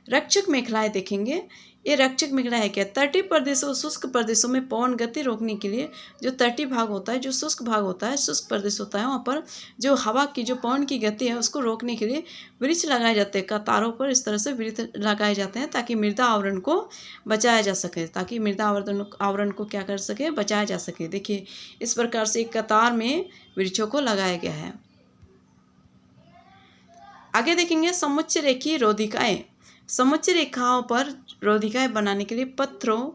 रक्षक मेखलाएँ देखेंगे, ये रक्षक मिश्रा है क्या? तटीय प्रदेशों और शुष्क प्रदेशों में पवन गति रोकने के लिए जो तटीय भाग होता है, जो शुष्क भाग होता है, शुष्क प्रदेश होता है, वहाँ पर जो हवा की जो पवन की गति है उसको रोकने के लिए वृक्ष लगाए जाते हैं। कतारों पर इस तरह से वृक्ष लगाए जाते हैं ताकि मृदा आवरण को बचाया जा सके, ताकि मृदा आवरण को क्या कर सके, बचाया जा सके। देखिए इस प्रकार से एक कतार में वृक्षों को लगाया गया है। आगे देखेंगे समुच्च रेखीय रोधिकाएं। समुच्च रेखाओं पर रोधिकाएं बनाने के लिए पत्थरों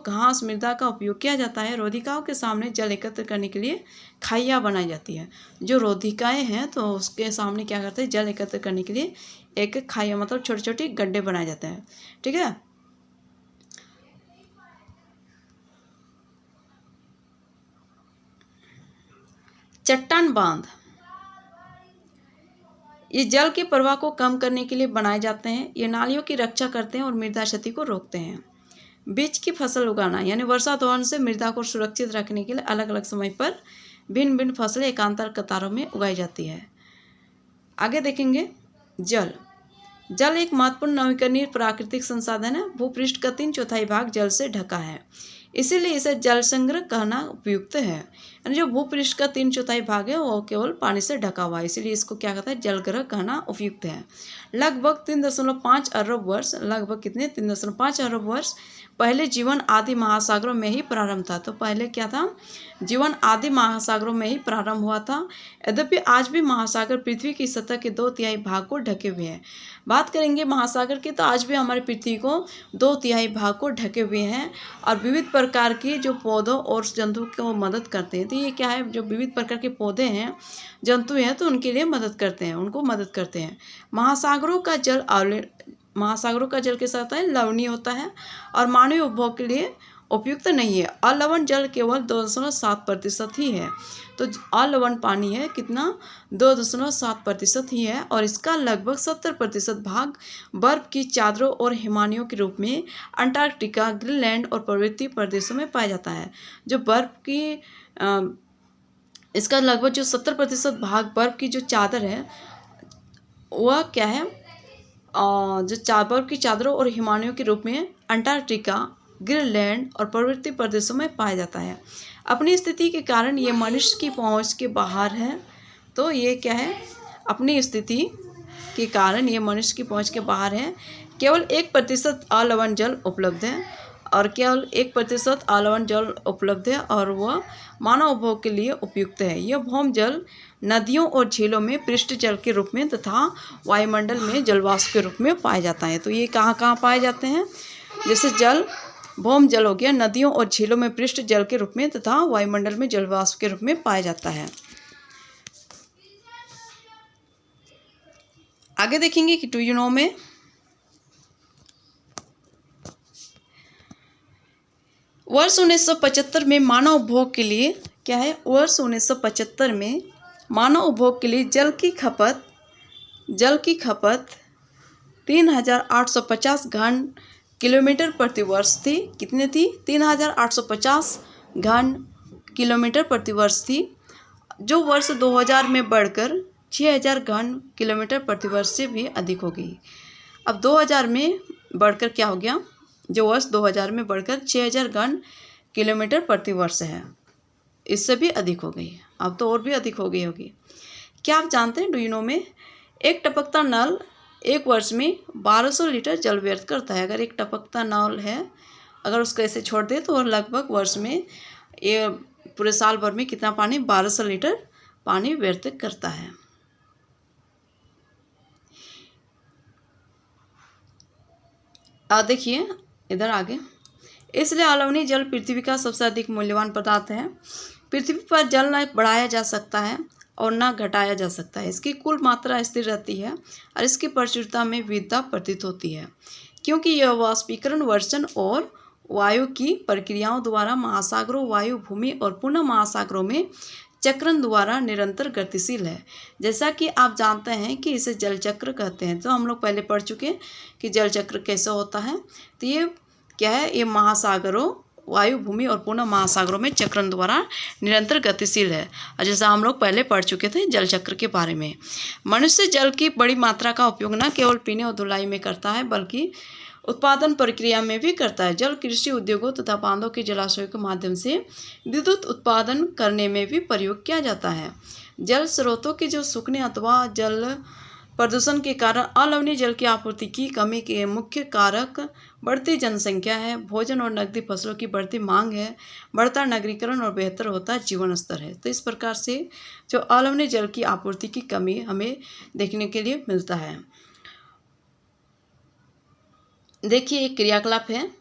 घास मृदा का उपयोग किया जाता है। रोधिकाओं के सामने जल एकत्र करने के लिए खाइयाँ बनाई जाती है। जो रोधिकाएं हैं तो उसके सामने क्या करते हैं, जल एकत्र करने के लिए एक खाइया मतलब छोटे छोटे गड्ढे बनाए जाते हैं। ठीक है। चट्टान बांध, ये जल के प्रवाह को कम करने के लिए बनाए जाते हैं। ये नालियों की रक्षा करते हैं और मृदा क्षति को रोकते हैं। बीज की फसल उगाना, यानी वर्षा धोवन से मृदा को सुरक्षित रखने के लिए अलग अलग समय पर भिन्न भिन्न फसलें एकांतर कतारों में उगाई जाती है। आगे देखेंगे जल एक महत्वपूर्ण नवीकरणीय प्राकृतिक संसाधन है। भूपृष्ठ का 3/4 भाग जल से ढका है, इसीलिए इसे जल संग्रह कहना उपयुक्त है। यानी जो भूपृष्ठ का 3/4 भाग है वो केवल पानी से ढका हुआ है, इसीलिए इसको क्या कहता है, जलग्रह कहना उपयुक्त है। लगभग 3.5 अरब वर्ष, लगभग कितने 3.5 अरब वर्ष पहले जीवन आदि महासागरों में ही प्रारंभ था। तो पहले क्या था, जीवन आदि महासागरों में ही प्रारंभ हुआ था। यद्यपि आज भी महासागर पृथ्वी की सतह के 2/3 भाग को ढके हुए हैं। बात करेंगे महासागर की तो आज भी हमारी पृथ्वी को 2/3 भाग को ढके हुए हैं और विविध प्रकार की जो पौधों और जंतु को मदद करते हैं। तो ये क्या है, जो विविध प्रकार के पौधे हैं, जंतु हैं, तो उनके लिए मदद करते हैं, उनको मदद करते हैं। महासागरों का जल के साथ है लवणीय होता है और मानवीय उपभोग के लिए उपयुक्त नहीं है। अलवण जल केवल 2.7% ही है। तो अलवण पानी है कितना, 2.7% ही है और इसका लगभग 70% भाग बर्फ की चादरों और हिमानियों के रूप में अंटार्कटिका, ग्रीनलैंड और पर्वतीय प्रदेशों में पाया जाता है। जो बर्फ की इसका लगभग जो 70% भाग बर्फ की जो चादर है वह क्या है, जो बर्फ की चादरों और हिमानियों के रूप में अंटार्कटिका, ग्रीनलैंड और पर्वतीय प्रदेशों में पाया जाता है। अपनी स्थिति के कारण ये मनुष्य की पहुंच के बाहर है। तो ये क्या है, अपनी स्थिति के कारण ये मनुष्य की पहुंच के बाहर है। केवल 1% अलवण जल उपलब्ध है और केवल 1% अलवण जल उपलब्ध है और वह मानव उपभोग के लिए उपयुक्त है। यह भौम जल नदियों और झीलों में पृष्ठ जल के रूप में तथा वायुमंडल में जलवाष्प के रूप में पाया जाता है। तो ये कहाँ कहाँ पाए जाते हैं, जैसे भौम जल हो गया, नदियों और झीलों में पृष्ठ जल के रूप में तथा वायुमंडल में जलवाष्प के रूप में पाया जाता है। आगे देखेंगे कि डू यू नो में वर्ष 1975 में मानव उपभोग के लिए क्या है, वर्ष 1975 में मानव उपभोग के लिए जल की खपत 3,850 घन किलोमीटर प्रति वर्ष थी। कितने थी, 3,850 घन किलोमीटर प्रति वर्ष थी, जो वर्ष 2000 में बढ़कर 6,000 घन किलोमीटर प्रति वर्ष से भी अधिक हो गई। अब 2000 में बढ़कर क्या हो गया, जो वर्ष 2000 में बढ़कर 6,000 घन किलोमीटर प्रति वर्ष है, इससे भी अधिक हो गई। अब तो और भी अधिक हो गई होगी। क्या आप जानते हैं, डू यू नो में एक टपकता नल एक वर्ष में 1200 लीटर जल व्यर्थ करता है। अगर एक टपकता नल है, अगर उसको ऐसे छोड़ दे तो लगभग वर्ष में ये पूरे साल भर में कितना पानी, 1200 लीटर पानी व्यर्थ करता है। देखिए इधर आगे, इसलिए अलवणीय जल पृथ्वी का सबसे अधिक मूल्यवान पदार्थ है। पृथ्वी पर जल न बढ़ाया जा सकता है और न घटाया जा सकता है। इसकी कुल मात्रा स्थिर रहती है और इसकी प्रचुरता में विविधता प्रतीत होती है, क्योंकि यह वाष्पीकरण, वर्षण और वायु की प्रक्रियाओं द्वारा महासागरों, वायु, भूमि और पुनः महासागरों में चक्रण द्वारा निरंतर गतिशील है। जैसा कि आप जानते हैं कि इसे जल चक्र कहते हैं। तो हम लोग पहले पढ़ चुके हैं कि जल चक्र कैसे होता है। तो ये क्या है, ये महासागरों, वायु, भूमि और पुनः महासागरों में चक्रण द्वारा निरंतर गतिशील है। और जैसा हम लोग पहले पढ़ चुके थे जल चक्र के बारे में। मनुष्य जल की बड़ी मात्रा का उपयोग न केवल पीने और धुलाई में करता है, बल्कि उत्पादन प्रक्रिया में भी करता है। जल कृषि उद्योगों तथा बांधों के जलाशयों के माध्यम से विद्युत उत्पादन करने में भी प्रयोग किया जाता है। जल स्रोतों के जो सूखने अथवा जल प्रदूषण के कारण अलवणीय जल की आपूर्ति की कमी के मुख्य कारक बढ़ती जनसंख्या है, भोजन और नकदी फसलों की बढ़ती मांग है, बढ़ता नगरीकरण और बेहतर होता जीवन स्तर है। तो इस प्रकार से जो अलवणीय जल की आपूर्ति की कमी हमें देखने के लिए मिलता है। देखिए एक क्रियाकलाप है,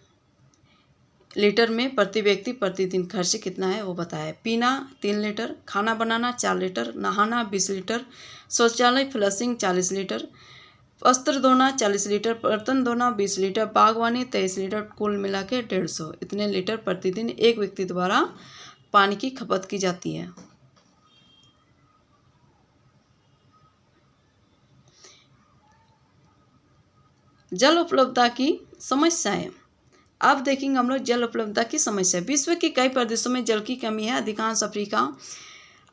लीटर में प्रति व्यक्ति प्रतिदिन खर्च कितना है वो बताया। पीना 3 लीटर, खाना बनाना 4 लीटर, नहाना 20 लीटर, शौचालय फ्लशिंग 40 लीटर, वस्त्र धोना 40 लीटर, बर्तन धोना 20 लीटर, बागवानी 23 लीटर, कुल मिला के 150। इतने लीटर प्रतिदिन एक व्यक्ति द्वारा पानी की खपत की जाती है। जल उपलब्धता की समस्याएं। अब देखेंगे हम लोग जल उपलब्धता की समस्या। विश्व के कई प्रदेशों में जल की कमी है। अधिकांश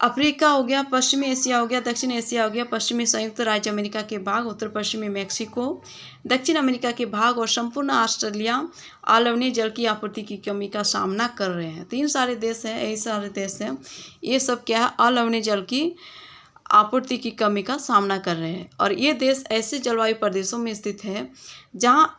अफ्रीका हो गया, पश्चिमी एशिया हो गया, दक्षिण एशिया हो गया, पश्चिमी संयुक्त राज्य अमेरिका के भाग, उत्तर पश्चिमी मैक्सिको, दक्षिण अमेरिका के भाग और संपूर्ण ऑस्ट्रेलिया अलवणीय जल की आपूर्ति की कमी का सामना कर रहे हैं। 3 सारे देश हैं, यही सारे देश हैं, ये सब क्या है, अलवणीय जल की आपूर्ति की कमी का सामना कर रहे हैं। और ये देश ऐसे जलवायु प्रदेशों में स्थित है जहाँ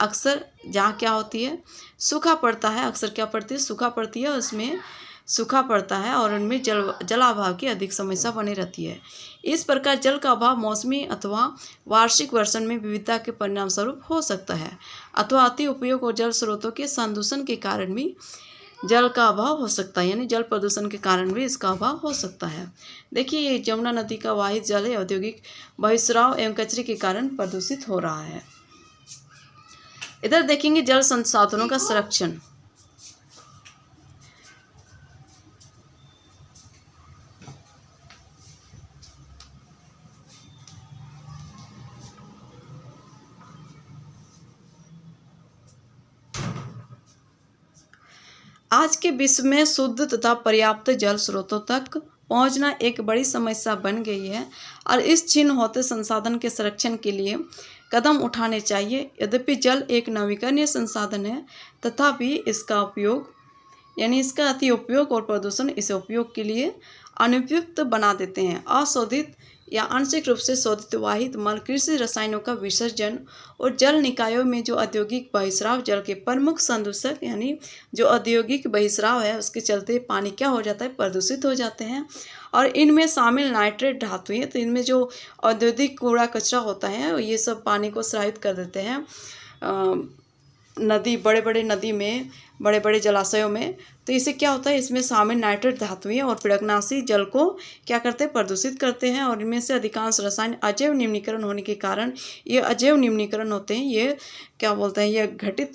क्या होती है, सूखा पड़ता है। अक्सर क्या पड़ती है, सूखा पड़ती है, उसमें सूखा पड़ता है और उनमें जलाभाव की अधिक समस्या बनी रहती है। इस प्रकार जल का अभाव मौसमी अथवा वार्षिक वर्षण में विविधता के परिणाम स्वरूप हो सकता है, अथवा अति उपयोग और जल स्रोतों के संदूषण के कारण भी जल का अभाव हो सकता है, यानी जल प्रदूषण के कारण भी इसका अभाव हो सकता है। देखिए ये यमुना नदी का वाहित जल है, औद्योगिक बहिस्राव एवं कचरे के कारण प्रदूषित हो रहा है। इधर देखेंगे जल संसाधनों का संरक्षण। आज के विश्व में शुद्ध तथा पर्याप्त जल स्रोतों तक पहुंचना एक बड़ी समस्या बन गई है और इस क्षीण होते संसाधन के संरक्षण के लिए कदम उठाने चाहिए। यद्यपि जल एक नवीकरणीय संसाधन है, तथापि इसका उपयोग यानी इसका अति उपयोग और प्रदूषण इसे उपयोग के लिए अनुपयुक्त बना देते हैं। अशोधित या आंशिक रूप से शोधित वाहित मल, कृषि रसायनों का विसर्जन और जल निकायों में जो औद्योगिक बहिस्राव जल के प्रमुख संदूषक, यानी जो औद्योगिक बहिस्राव है उसके चलते पानी क्या हो जाता है, प्रदूषित हो जाते हैं। और इनमें शामिल नाइट्रेट धातुएं, तो इनमें जो औद्योगिक कूड़ा कचरा होता है ये सब पानी को स्रावित कर देते हैं नदी, बड़े बड़े नदी में, बड़े बड़े जलाशयों में। तो इससे क्या होता है, इसमें शामिल नाइट्रेट धातुएं और पीड़कनाशी जल को क्या करते हैं, प्रदूषित करते हैं। और इनमें से अधिकांश रसायन अजैव निम्नीकरण होने के कारण, ये अजैव निम्नीकरण होते हैं, ये क्या बोलते हैं, ये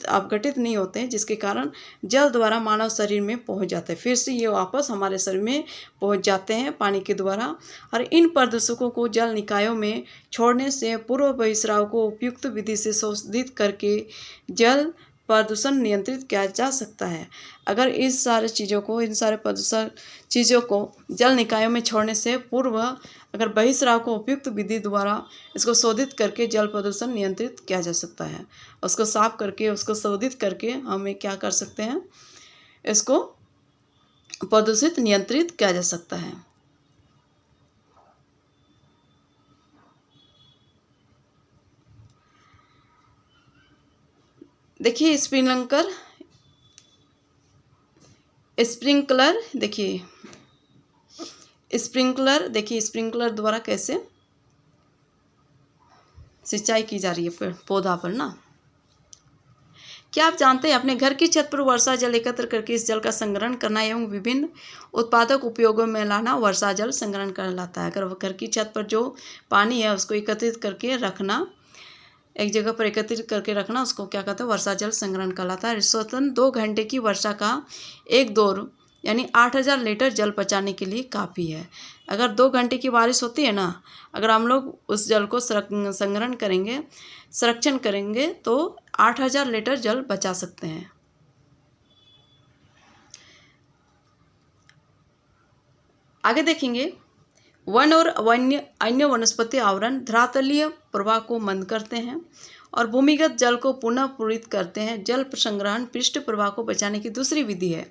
अपघटित नहीं होते हैं, जिसके कारण जल द्वारा मानव शरीर में पहुंच जाते हैं, फिर से ये वापस हमारे शरीर में पहुंच जाते हैं पानी के द्वारा। और इन प्रदूषकों को जल निकायों में छोड़ने से पूर्व बहिस्राव को उपयुक्त विधि से शोधित करके जल प्रदूषण नियंत्रित किया जा सकता है। अगर इन सारे प्रदूषण चीज़ों को जल निकायों में छोड़ने से पूर्व अगर बहिस्राव को उपयुक्त विधि द्वारा इसको शोधित करके जल प्रदूषण नियंत्रित किया जा सकता है। उसको साफ करके, उसको शोधित करके हमें क्या कर सकते हैं, इसको प्रदूषित नियंत्रित किया जा सकता है। देखिए स्प्रिंकलर द्वारा कैसे सिंचाई की जा रही है पौधा पर ना। क्या आप जानते हैं अपने घर की छत पर वर्षा जल एकत्र करके इस जल का संग्रहण करना एवं विभिन्न उत्पादक उपयोगों में लाना वर्षा जल संग्रहण कहलाता है। अगर घर की छत पर जो पानी है उसको एकत्रित करके रखना, एक जगह पर एकत्रित करके रखना, उसको क्या कहते हैं, वर्षा जल संग्रहण कहलाता है। स्वतंत्र 2 घंटे की वर्षा का एक दौर यानी 8000 लीटर जल बचाने के लिए काफ़ी है। अगर 2 घंटे की बारिश होती है ना, अगर हम लोग उस जल को संरक्षण करेंगे तो 8000 लीटर जल बचा सकते हैं। आगे देखेंगे वन और अन्य वनस्पति आवरण धरातलीय प्रवाह को मंद करते हैं और भूमिगत जल को पुनः पूरित करते हैं। जल संग्रहण पृष्ठ प्रवाह को बचाने की दूसरी विधि है।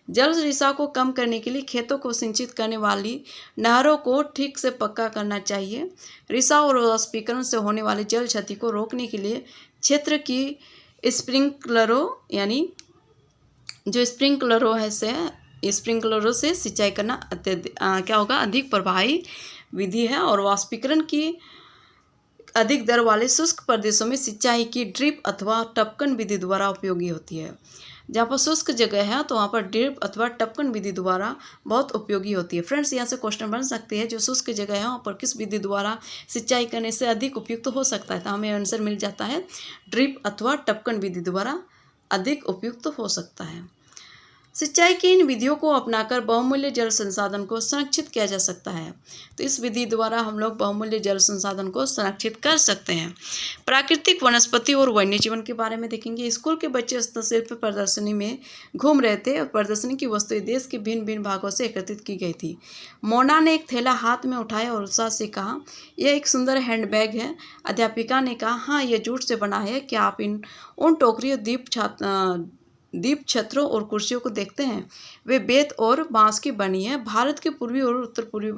जल रिसाव को कम करने के लिए खेतों को सिंचित करने वाली नहरों को ठीक से पक्का करना चाहिए। रिसाव और वाष्पीकरण से होने वाली जल क्षति को रोकने के लिए क्षेत्र की स्प्रिंकलरों यानी जो स्प्रिंकलरों से सिंचाई करना क्या होगा, अधिक प्रभावी विधि है। और वाष्पीकरण की अधिक दर वाले शुष्क प्रदेशों में सिंचाई की ड्रिप अथवा टपकन विधि द्वारा उपयोगी होती है। जहाँ पर शुष्क जगह है तो वहाँ पर ड्रिप अथवा टपकन विधि द्वारा बहुत उपयोगी होती है। फ्रेंड्स, यहाँ से क्वेश्चन बन सकते हैं जो शुष्क जगह है वहाँ पर किस विधि द्वारा सिंचाई करने से अधिक उपयुक्त हो सकता है, तो हमें आंसर मिल जाता है ड्रिप अथवा टपकन विधि द्वारा अधिक उपयुक्त हो सकता है। सिंचाई की इन विधियों को अपनाकर बहुमूल्य जल संसाधन को संरक्षित किया जा सकता है। तो इस विधि द्वारा हम लोग बहुमूल्य जल संसाधन को संरक्षित कर सकते हैं। प्राकृतिक वनस्पति और वन्य जीवन के बारे में देखेंगे। स्कूल के बच्चे हस्तशिल्प प्रदर्शनी में घूम रहे थे और प्रदर्शनी की वस्तुएं देश के भिन्न भिन्न भागों से एकत्रित की गई थी। मोना ने एक थैला हाथ में उठाया और उत्साह से कहा, यह एक सुंदर हैंडबैग है। अध्यापिका ने कहा, हाँ, यह जूट से बना है। क्या आप उन टोकरियों, दीप छत्रों और कुर्सियों को देखते हैं? वे बेत और बांस की बनी है। भारत के पूर्वी और उत्तर पूर्वी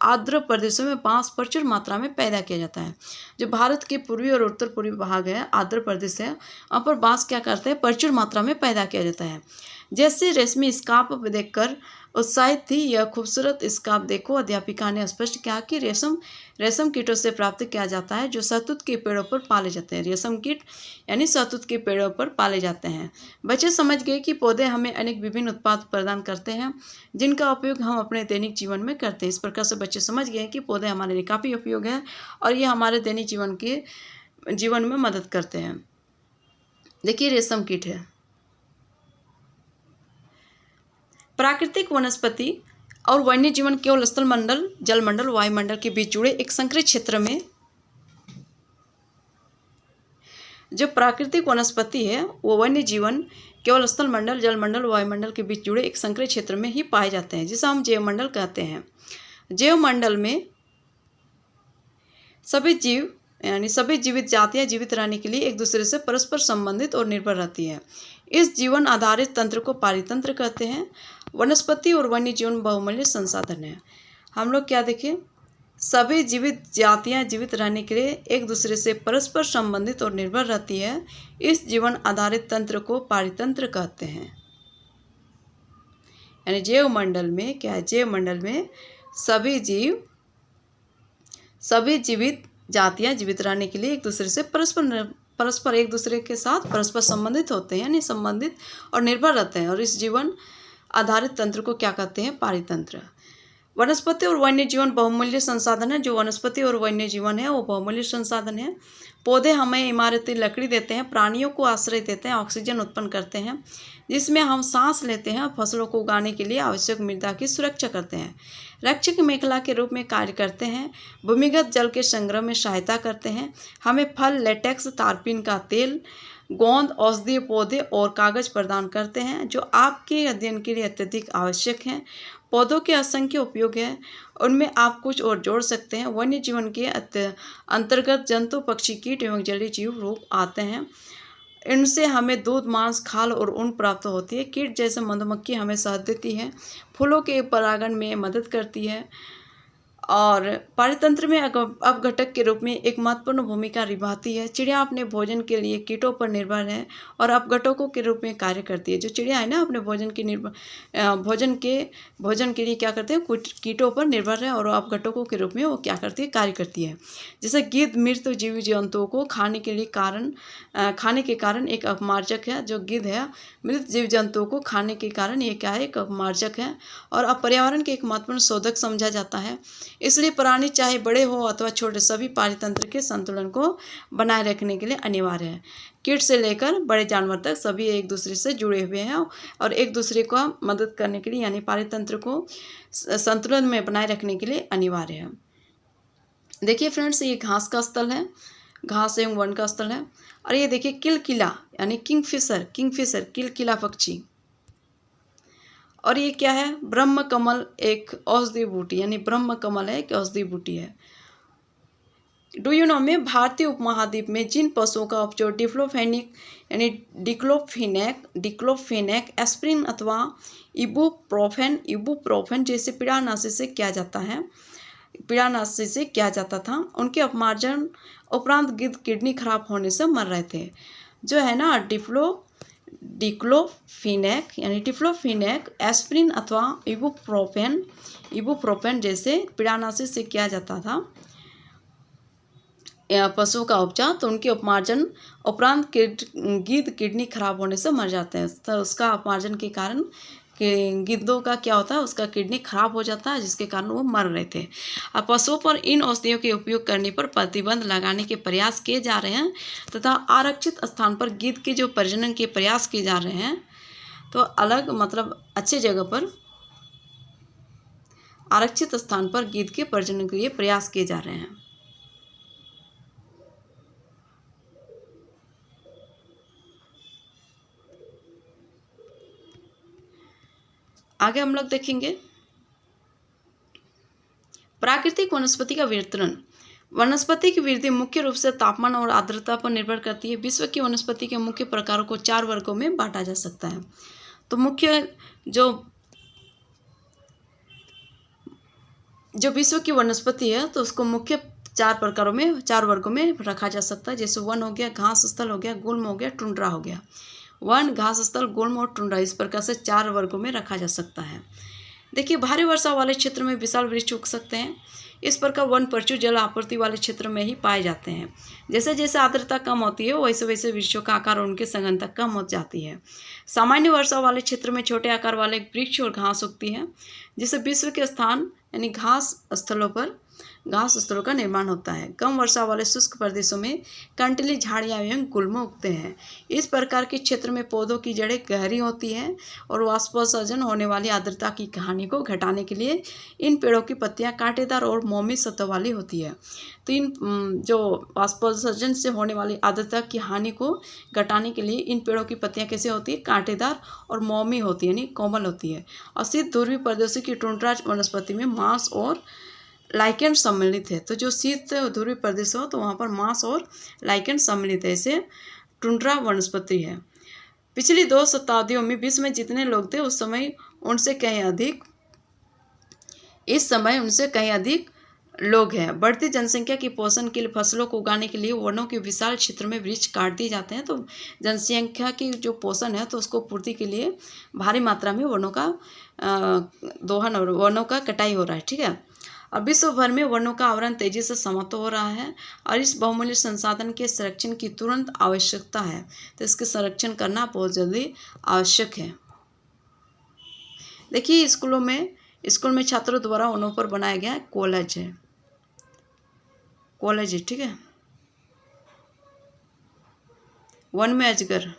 आर्द्र प्रदेशों में बांस प्रचुर मात्रा में पैदा किया जाता है। जो भारत के पूर्वी और उत्तर पूर्वी भाग है, आर्द्र प्रदेश है, वहाँ पर बांस क्या करते हैं, प्रचुर मात्रा में पैदा किया जाता है। जैसे रेशमी स्कार्फ देखकर उत्साहित थी, यह खूबसूरत स्कार्फ देखो। अध्यापिका ने स्पष्ट किया कि रेशम कीटों से प्राप्त किया जाता है जो शहतूत के पेड़ों पर पाले जाते हैं। रेशम कीट यानी शहतूत के पेड़ों पर पाले जाते हैं। बच्चे समझ गए कि पौधे हमें अनेक विभिन्न उत्पाद प्रदान करते हैं जिनका उपयोग हम अपने दैनिक जीवन में करते हैं। इस प्रकार से बच्चे समझ गए कि पौधे हमारे लिए काफ़ी उपयोग है और ये हमारे दैनिक जीवन में मदद करते हैं। देखिए, रेशम कीट है। प्राकृतिक वनस्पति और वन्य जीवन केवल स्थल मंडल, जल मंडल, वायुमंडल के बीच जुड़े एक संकरित क्षेत्र में, जो प्राकृतिक वनस्पति है वो वन्य जीवन केवल स्थल मंडल, जल मंडल, वायुमंडल के बीच जुड़े एक संकरित क्षेत्र में ही पाए जाते हैं, जिसे हम जैवमंडल कहते हैं। जैवमंडल में सभी जीवित जातियां जीवित रहने के लिए एक दूसरे से परस्पर संबंधित और निर्भर रहती है। इस जीवन आधारित तंत्र को पारितंत्र कहते हैं। वनस्पति और वन्य जीवन बहुमूल्य संसाधन है। हम लोग क्या देखें, सभी जीवित जातियां जीवित रहने के लिए एक दूसरे से परस्पर संबंधित और निर्भर रहती है। इस जीवन आधारित तंत्र को पारितंत्र कहते हैं। यानी जैवमंडल में क्या है, जैवमंडल में सभी जीवित जातियां जीवित रहने के लिए एक दूसरे से परस्पर एक दूसरे के साथ परस्पर संबंधित होते हैं, यानी संबंधित और निर्भर रहते हैं। और इस जीवन आधारित तंत्र को क्या कहते हैं, पारितंत्र। वनस्पति और वन्य जीवन बहुमूल्य संसाधन है। जो वनस्पति और वन्य जीवन है वो बहुमूल्य संसाधन है। पौधे हमें इमारती लकड़ी देते हैं, प्राणियों को आश्रय देते हैं, ऑक्सीजन उत्पन्न करते हैं जिसमें हम सांस लेते हैं, फसलों को उगाने के लिए आवश्यक मृदा की सुरक्षा करते हैं, रक्षक मेखला के रूप में कार्य करते हैं, भूमिगत जल के संग्रह में सहायता करते हैं, हमें फल, लेटेक्स, तारपीन का तेल, गोंद, औषधीय पौधे और कागज प्रदान करते हैं जो आपके अध्ययन के लिए अत्यधिक आवश्यक हैं। पौधों के असंख्य उपयोग हैं, उनमें आप कुछ और जोड़ सकते हैं। वन्य जीवन के अंतर्गत जंतु, पक्षी, कीट एवं जलीय जीव रूप आते हैं। इनसे हमें दूध, मांस, खाल और ऊन प्राप्त होती है। कीट जैसे मधुमक्खी हमें शहद देती है, फूलों के परागण में मदद करती है और पारितंत्र में अपघटक के रूप में एक महत्वपूर्ण भूमिका निभाती है। चिड़िया अपने भोजन के लिए कीटों पर निर्भर है और अपघटकों के रूप में कार्य करती है। जो चिड़िया है ना, अपने भोजन के लिए क्या करते हैं, कीटों पर निर्भर है और अपघटकों के रूप में वो क्या करती है, कार्य करती है। जैसे गिद्ध मृत जीव जंतुओं को खाने के कारण एक अपमार्जक है। जो गिद्ध है, मृत जीव जंतुओं को खाने के कारण ये क्या है, एक अपमार्जक है और अब पर्यावरण के एक महत्वपूर्ण शोधक समझा जाता है। इसलिए प्राणी चाहे बड़े हो अथवा छोटे, सभी पारितंत्र के संतुलन को बनाए रखने के लिए अनिवार्य है। कीट से लेकर बड़े जानवर तक सभी एक दूसरे से जुड़े हुए हैं और एक दूसरे को मदद करने के लिए यानी पारितंत्र को संतुलन में बनाए रखने के लिए अनिवार्य है। देखिए फ्रेंड्स, ये घास का स्थल है, घास एवं वन का स्थल है। और ये देखिए किलकिला यानी किंगफिशर किलकिला पक्षी। और ये क्या है, ब्रह्म कमल, एक औषधीय बूटी, यानी ब्रह्म कमल है एक औषधीय बूटी है। डू यू नो में भारतीय उपमहाद्वीप में जिन पशुओं का उपयोग डिक्लोफेनिक यानी डिक्लोफेनेक एस्प्रिन अथवा इबुप्रोफेन जैसे पीड़ानाशी से किया जाता था, उनके अपमार्जन उपरांत गिद्ध किडनी खराब होने से मर रहे थे। जो है ना डिक्लोफिनेक एस्प्रिन अथवा इबुप्रोफेन जैसे पीड़ानाशी से किया जाता था पशुओं का उपचार, तो उनके अपमार्जन उपरांत गिद्ध किडनी खराब होने से मर जाते हैं। तो उसका अपमार्जन के कारण गिद्धों का क्या होता है, उसका किडनी खराब हो जाता है, जिसके कारण वो मर रहे थे। अब पशुओं पर इन औषधियों के उपयोग करने पर प्रतिबंध लगाने के प्रयास किए जा रहे हैं तथा आरक्षित स्थान पर गिद्ध के जो प्रजनन के प्रयास किए जा रहे हैं, तो अलग मतलब अच्छे जगह पर आरक्षित स्थान पर गिद्ध के प्रजनन के लिए प्रयास किए जा रहे हैं। आगे हम लोग देखेंगे प्राकृतिक वनस्पति का वितरण। वनस्पति की वृद्धि मुख्य रूप से तापमान और आर्द्रता पर निर्भर करती है। विश्व की वनस्पति के मुख्य प्रकारों को 4 वर्गों में बांटा जा सकता है। तो मुख्य जो विश्व की वनस्पति है, तो उसको मुख्य 4 वर्गों में रखा जा सकता है। जैसे वन हो गया, घास स्थल हो गया, गुल्म हो गया, टुंड्रा हो गया। वन, घास स्थल, गुल्म और टुंड्रा, इस प्रकार से 4 वर्गों में रखा जा सकता है। देखिए, भारी वर्षा वाले क्षेत्र में विशाल वृक्ष उग सकते हैं। इस प्रकार वन प्रचुर जल आपूर्ति वाले क्षेत्र में ही पाए जाते हैं। जैसे जैसे आर्द्रता कम होती है, वैसे वैसे वृक्षों का आकार और उनकी सघनता कम हो जाती है। सामान्य वर्षा वाले क्षेत्र में छोटे आकार वाले वृक्ष और घास उगती है, जिससे विश्व के स्थान यानी घास स्थलों का निर्माण होता है। कम वर्षा वाले शुष्क प्रदेशों में कंटीली झाड़ियाँ एवं गुल्म उगते हैं। इस प्रकार के क्षेत्र में पौधों की जड़ें गहरी होती हैं और वाष्पोत्सर्जन होने वाली आर्द्रता की कहानी को घटाने के लिए इन पेड़ों की पत्तियां कांटेदार और मोमी सतह वाली होती है। तो इन जो वाष्पोत्सर्जन से होने वाली आर्द्रता की हानि को घटाने के लिए इन पेड़ों की पत्तियां कैसे होती है, कांटेदार और मोमी होती है, यानी कोमल होती है। और शीत ध्रुवीय प्रदेशों की टुंड्रा वनस्पति में मांस और लाइकेन सम्मिलित है। तो जो शीत ध्रुवीय प्रदेश हो, तो वहाँ पर मांस और लाइकेन सम्मिलित है, इसे टुंड्रा वनस्पति है। पिछली 2 शताब्दियों में विश्व में जितने लोग थे, इस समय उनसे कहीं अधिक लोग हैं। बढ़ती जनसंख्या की पोषण के लिए फसलों को उगाने के लिए वनों के विशाल क्षेत्र में वृक्ष काट दिए जाते हैं। तो जनसंख्या की जो पोषण है, तो उसको पूर्ति के लिए भारी मात्रा में वनों का कटाई हो रहा है। ठीक है। अब विश्व भर में वनों का आवरण तेजी से समाप्त हो रहा है और इस बहुमूल्य संसाधन के संरक्षण की तुरंत आवश्यकता है। तो इसके संरक्षण करना बहुत जल्दी आवश्यक है। देखिए, स्कूल में छात्रों द्वारा वनों पर बनाया गया कॉलेज है। ठीक है। वन में अजगर,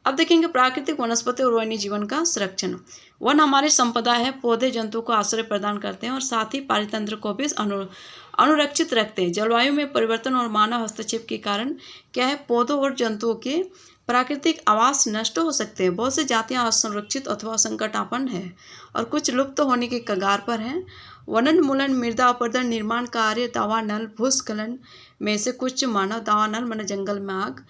अब देखेंगे प्राकृतिक वनस्पति और वन्य जीवन का संरक्षण। वन हमारी संपदा है। पौधे जंतु को आश्रय प्रदान करते हैं और साथ ही पारितंत्र को भी अनुरक्षित रखते हैं। जलवायु में परिवर्तन और मानव हस्तक्षेप के कारण क्या है, पौधों और जंतुओं के प्राकृतिक आवास नष्ट हो सकते हैं। बहुत सी जातियां असंरक्षित अथवा संकटापन्न है और कुछ लुप्त होने के कगार पर हैं। वनोन्मूलन, मृदा अपरदन, निर्माण कार्य, दावानल, भूस्खलन में से कुछ मानव, दावानल माने जंगल में आग,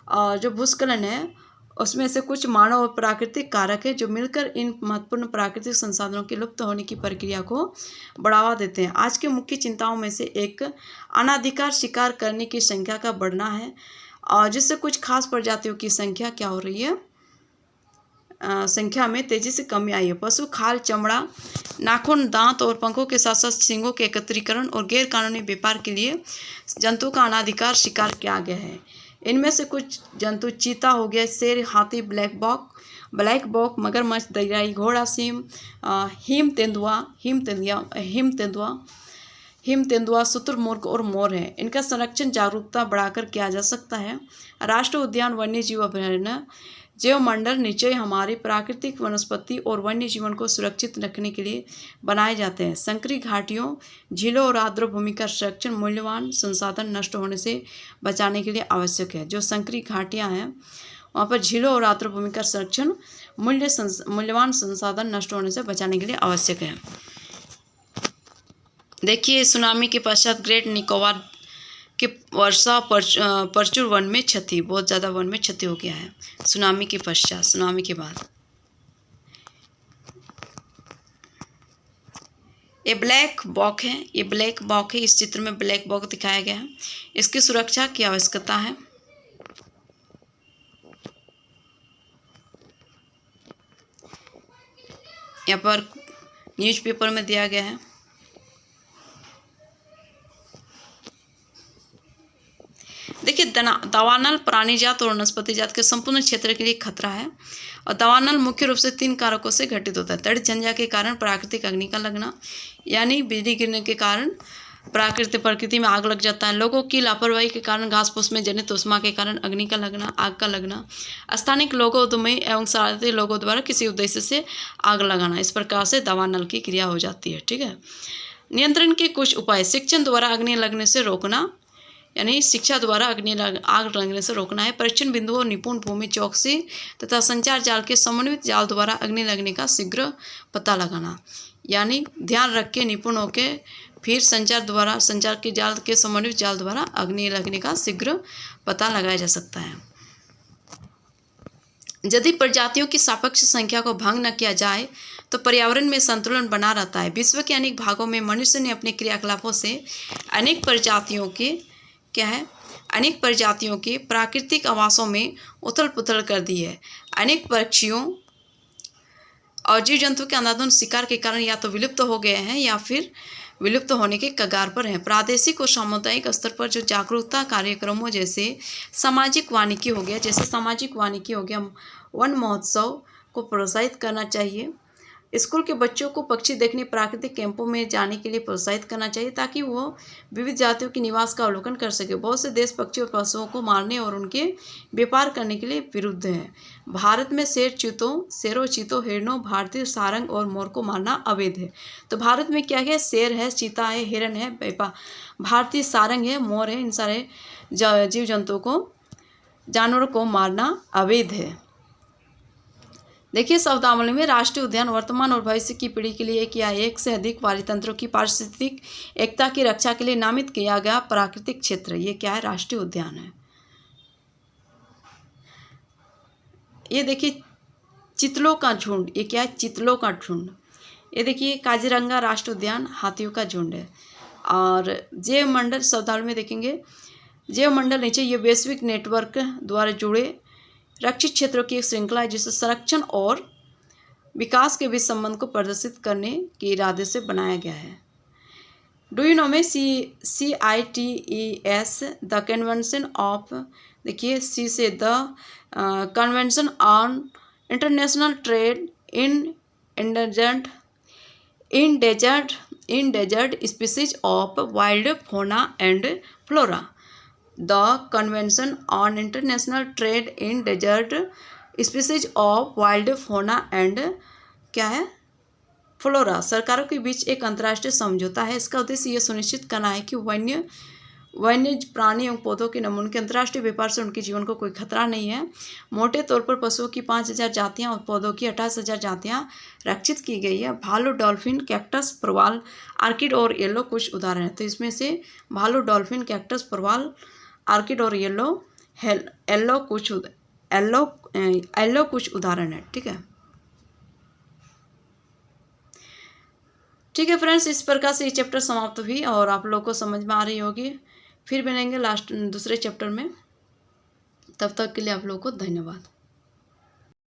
और जो भूस्खलन है उसमें से कुछ मानव और प्राकृतिक कारक है जो मिलकर इन महत्वपूर्ण प्राकृतिक संसाधनों के लुप्त होने की प्रक्रिया को बढ़ावा देते हैं। आज के मुख्य चिंताओं में से एक अनाधिकार शिकार करने की संख्या का बढ़ना है, और जिससे कुछ खास प्रजातियों की संख्या क्या हो रही है, संख्या में तेजी से कमी आई है। पशु खाल, चमड़ा, नाखून, दांत और पंखों के साथ साथ सींगों के एकत्रीकरण और गैर कानूनी व्यापार के लिए जंतु का अनाधिकार शिकार किया गया है। इनमें से कुछ जंतु चीता हो गया, शेर, हाथी, ब्लैक बॉक, मगरमच्छ, दरियाई घोड़ा, सीम, हिम तेंदुआ, शुतुरमुर्ग और मोर है। इनका संरक्षण जागरूकता बढ़ाकर किया जा सकता है। राष्ट्रीय उद्यान, वन्य जीव अभयारण्य, जैव मंडल निश्चय हमारी प्राकृतिक वनस्पति और वन्य जीवन को सुरक्षित रखने के लिए बनाए जाते हैं। संकरी घाटियों, झीलों और आर्द्र भूमि का संरक्षण मूल्यवान संसाधन नष्ट होने से बचाने के लिए आवश्यक है। जो संकरी घाटियाँ हैं, वहाँ पर झीलों और आर्द्रभूमि का संरक्षण मूल्यवान संसाधन नष्ट होने से बचाने के लिए आवश्यक है। देखिए, सुनामी के पश्चात ग्रेट निकोबार के वर्षा परचूर वन में क्षति, बहुत ज़्यादा वन में क्षति हो गया है सुनामी के पश्चात, सुनामी के बाद। ये ब्लैक बॉक है, ये ब्लैक बॉक है, इस चित्र में ब्लैक बॉक दिखाया गया है। इसकी सुरक्षा की आवश्यकता है। यहाँ पर न्यूज़पेपर में दिया गया है। देखिए, दावानल प्राणी जात और वनस्पति जात के संपूर्ण क्षेत्र के लिए खतरा है। और दावानल मुख्य रूप से 3 कारकों से घटित होता है। तड़ित झंझा के कारण प्राकृतिक अग्नि का लगना, यानी बिजली गिरने के कारण प्रकृति में आग लग जाता है। लोगों की लापरवाही के कारण घास फूस में जनित उष्मा के कारण अग्नि का लगना, आग का लगना। स्थानिक लोगों, उद्यमी एवं शरारती लोगों द्वारा किसी उद्देश्य से आग लगाना। इस प्रकार से दावानल की क्रिया हो जाती है। ठीक है। नियंत्रण के कुछ उपाय: शिक्षण द्वारा अग्नि लगने से रोकना, यानी शिक्षा द्वारा आग लगने से रोकना है। परीक्षण बिंदुओं, निपुण भूमि चौकसी तथा संचार जाल के समन्वित जाल द्वारा अग्नि लगने का शीघ्र पता लगाना, यानी ध्यान रख के निपुण होके फिर संचार के जाल के समन्वित जाल द्वारा अग्नि लगने का शीघ्र पता लगाया जा सकता है। यदि प्रजातियों की सापेक्ष संख्या को भंग न किया जाए तो पर्यावरण में संतुलन बना रहता है। विश्व के अनेक भागों में मनुष्य ने अपने क्रियाकलापों से अनेक प्रजातियों के प्राकृतिक आवासों में उथल पुथल कर दी है। अनेक पक्षियों और जीव जंतु के अंधाधुंध शिकार के कारण या तो विलुप्त हो गए हैं या फिर विलुप्त होने के कगार पर हैं। प्रादेशिक और सामुदायिक स्तर पर जो जागरूकता कार्यक्रमों जैसे सामाजिक वानिकी हो गया, वन महोत्सव को प्रोत्साहित करना चाहिए। स्कूल के बच्चों को पक्षी देखने प्राकृतिक कैंपों में जाने के लिए प्रोत्साहित करना चाहिए ताकि वो विविध जातियों के निवास का अवलोकन कर सके। बहुत से देश पक्षियों और पशुओं को मारने और उनके व्यापार करने के लिए विरुद्ध हैं। भारत में शेरों, चीतों, हिरणों, भारतीय सारंग और मोर को मारना अवैध है। तो भारत में क्या है? शेर है, चीता है, हिरण है, भारतीय सारंग है, मोर है। इन सारे जीव जंतुओं को, जानवरों को मारना अवैध है। देखिए, शब्दावली में राष्ट्रीय उद्यान वर्तमान और भविष्य की पीढ़ी के लिए एक या एक से अधिक पारितंत्रों की पारिस्थितिक एकता की रक्षा के लिए नामित किया गया प्राकृतिक क्षेत्र, ये क्या है? राष्ट्रीय उद्यान है। ये देखिए, चितलों का झुंड, ये क्या है? चितलों का झुंड। ये देखिए, काजीरंगा राष्ट्रीय उद्यान हाथियों का झुंड है। और जैव मंडल शब्दावली में देखेंगे, जैव मंडल नीचे ये वैश्विक नेटवर्क द्वारा जुड़े रक्षित क्षेत्रों की एक श्रृंखला है जिसे संरक्षण और विकास के बीच संबंध को प्रदर्शित करने के इरादे से बनाया गया है। डू यू नो में CITES द कन्वेंशन ऑफ, देखिए सी से the convention on international trade in endangered species of wild fauna and flora. The Convention on International Trade in Endangered Species of Wild Fauna and क्या है? Flora सरकारों के बीच एक अंतर्राष्ट्रीय समझौता है। इसका उद्देश्य यह सुनिश्चित करना है कि वन्य प्राणी एवं पौधों के नमूनों के अंतर्राष्ट्रीय व्यापार से उनके जीवन को कोई खतरा नहीं है। मोटे तौर पर पशुओं की 5000 जातियां और पौधों की 28000 जातियां रक्षित की गई है। भालू, डॉल्फिन, कैक्टस, प्रवाल, आर्किड और येलो कुछ उदाहरण हैं। तो इसमें से भालू, डॉल्फिन, कैक्टस, प्रवाल, आर्किड और येलो कुछ उदाहरण है। ठीक है फ्रेंड्स, इस प्रकार से ये चैप्टर समाप्त हुई और आप लोगों को समझ में आ रही होगी। फिर मिलेंगे दूसरे चैप्टर में। तब तक के लिए आप लोगों को धन्यवाद।